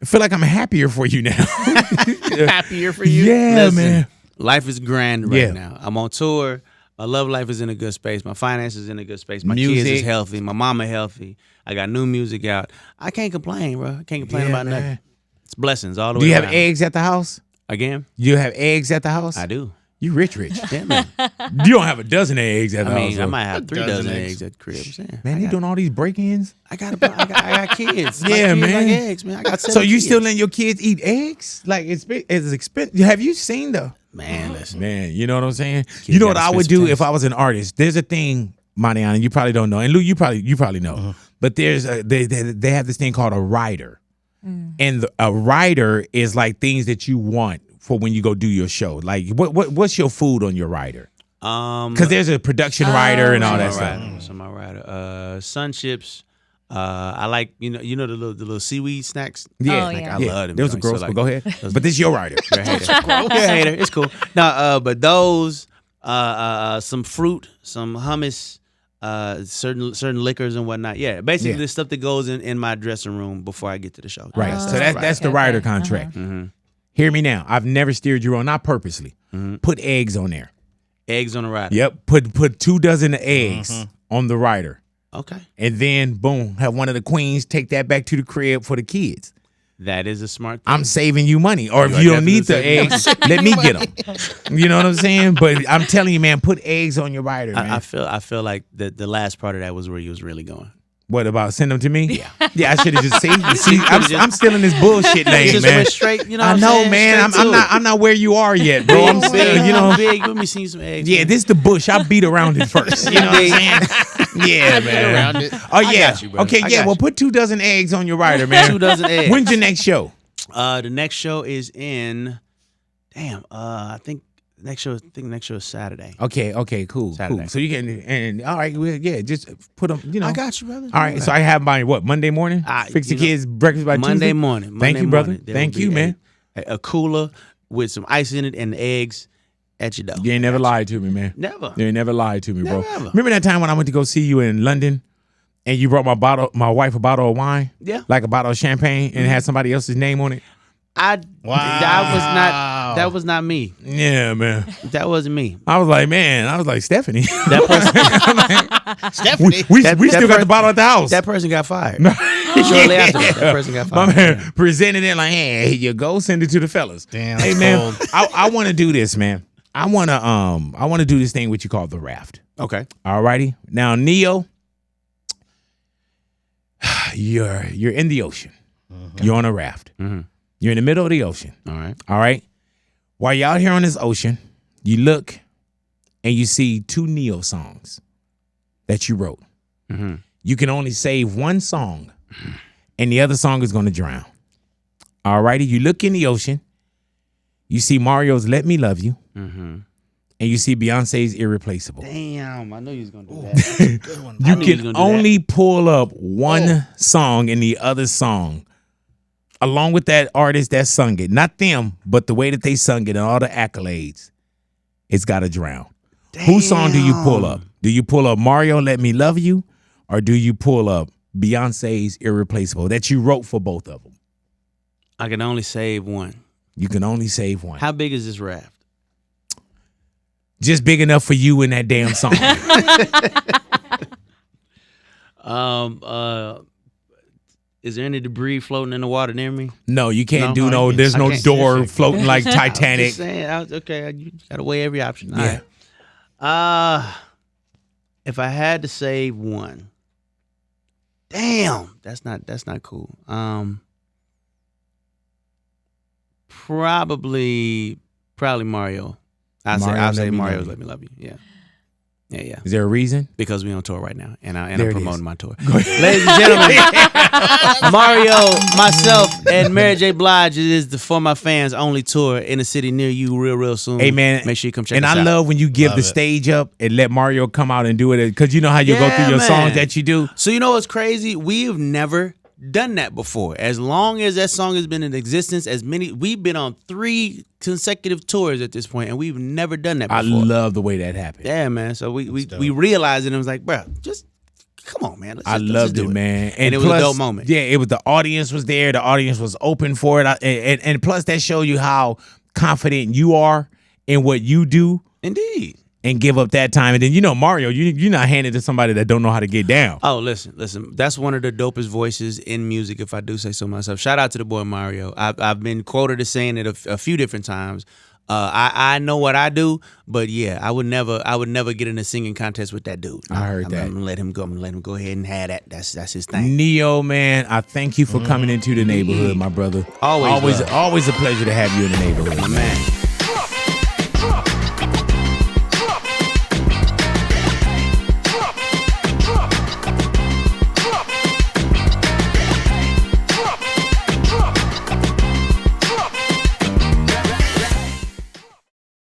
I feel like I'm happier for you now. Happier for you. Yeah, Listen, man. Life is grand right Yeah. now. I'm on tour. My love life is in a good space. My finances is in a good space. My Music. kids is healthy. My mama healthy. I got new music out. I can't complain, bro. I can't complain Yeah, about man. nothing. It's blessings all the Do way you have around. eggs at the house? Again? You have eggs at the house? I do. You rich. Yeah, man. You don't have a dozen eggs at the I house. mean, I though. might have 3 dozen dozen eggs. eggs at the crib. I'm saying. Man, they doing all these break-ins? I got kids. My Yeah, kids man. like eggs, man. I got 7 So you kids. still letting your kids eat eggs? Like it's expensive. Have you seen the Man, listen. man? You know what I'm saying? You know what got I would expensive do taste. if I was an artist? There's a thing, Mariana, you probably don't know, and Lou, you probably know. But there's they have this thing called a rider, and a rider is like things that you want for when you go do your show. Like what's your food on your rider? Because there's a production rider and all that stuff. What's on my rider? Sun chips. I like you know the little seaweed snacks. Yeah, Oh, Like, yeah. I love them. Those are joints. So, gross, like, but go ahead. But this is your rider. You're a hater. You're a hater. It's cool. No, but those, some fruit, some hummus, certain liquors and whatnot. Yeah, basically Yeah. the stuff that goes in my dressing room before I get to the show. Right. Oh, So okay. that's the Okay, rider okay. contract. Hear me now. I've never steered you wrong, not purposely. Put eggs on there. Eggs on the rider. Yep. Put 2 dozen of eggs on the rider. Okay. And then boom, have one of the queens take that back to the crib for the kids. That is a smart thing. I'm saving you money. Or if You are you don't need the definitely eggs, let me get them. You know what I'm saying? But I'm telling you, man, put eggs on your rider, man. I feel like the last part of that was where you was really going. What about send them to me? Yeah, I should have just see. I'm still in this bullshit lane, Just man. went straight, you know. I what I'm know, saying? man. Straight to it. I'm not where you are yet, bro. I'm still, you know. big. Let me see some eggs. Yeah, man. this the bush. I beat around it first. You know what I'm saying? Yeah, man. around it. Oh yeah. got you, brother. Okay, I yeah. got Well, you. put 2 dozen eggs on your rider, man. 2 dozen eggs. When's your next show? The next show is in. Damn. I think next show is Saturday. Okay, cool. Saturday. So you can and all right, well, yeah, just put them. You know, I got you, brother. All right, so I have my Monday morning. Fix the you know, kids breakfast by Monday Tuesday? morning. Thank you, brother. There Thank will you, be man. A cooler with some ice in it and eggs at your door. You ain't never lied to me, man. Never. You ain't never lied to me, bro. Never, ever. Remember that time when I went to go see you in London, and you brought my wife a bottle of wine? Yeah. Like a bottle of champagne, and it had somebody else's name on it. That was not me. Yeah, man. That wasn't me. I was like Stephanie. That person, Stephanie. we That still got the person- bottle at the house. that person got fired. Shortly after that person got My fired. man presented it like, hey, here you go, send it to the fellas. Damn, hey that's man, cold. I want to do this, man. I want to do this thing what you call the raft. Okay. Alrighty. Now, Neyo, you're in the ocean. You're on a raft. You're in the middle of the ocean. All right. All right. While you're out here on this ocean, you look and you see 2 Neyo songs that you wrote. You can only save one song, and the other song is going to drown. All righty. You look in the ocean. You see Mario's "Let Me Love You," and you see Beyonce's "Irreplaceable." Damn, I know you was gonna do that. Good one. You knew you was can gonna do that. only pull up one song and the other song, along with that artist that sung it. Not them, but the way that they sung it and all the accolades. It's got to drown. Whose song do you pull up? Do you pull up Mario "Let Me Love You," or do you pull up Beyonce's "Irreplaceable" that you wrote for both of them? I can only save one. You can only save one. How big is this raft? Just big enough for you in that damn song. Is there any debris floating in the water near me? No, you can't No, do no. I There's no can't. door floating like Titanic. Just saying, okay, you gotta weigh every option. All Yeah. right. If I had to save one, damn, that's not cool. Probably Mario. I'll say Let Me Love Mario's You. "Let Me Love You." Yeah. Yeah. Is there a reason? Because we on tour right now, and I'm There it promoting is. my tour. Ladies and gentlemen, Mario, myself, and Mary J. Blige. It is the For My Fans only tour in a city near you real soon. Hey, man. Make sure you come check and us out. And I love when you give the stage up and let Mario come out and do it. Because you know how you go through your songs that you do. So you know what's crazy? We've never done that before. As long as that song has been in existence, we've been on 3 consecutive tours at this point, and we've never done that before. I love the way that happened. Yeah, man. So we realized it and it was like, bro, just come on, man. I loved it, man. And it was a dope moment. Yeah, it was. The audience was there. The audience was open for it. And plus, that showed you how confident you are in what you do. Indeed. And give up that time. And then, you know, Mario, you're not handing to somebody that don't know how to get down. Oh, listen. That's one of the dopest voices in music, if I do say so myself. Shout out to the boy Mario. I've been quoted as saying it a few different times. I know what I do, but yeah, I would never get in a singing contest with that dude. I heard that. I'm gonna let him go. I'm gonna let him go ahead and have that. That's his thing. Neyo, man, I thank you for coming into the neighborhood, my brother. Always a pleasure to have you in the neighborhood, my man.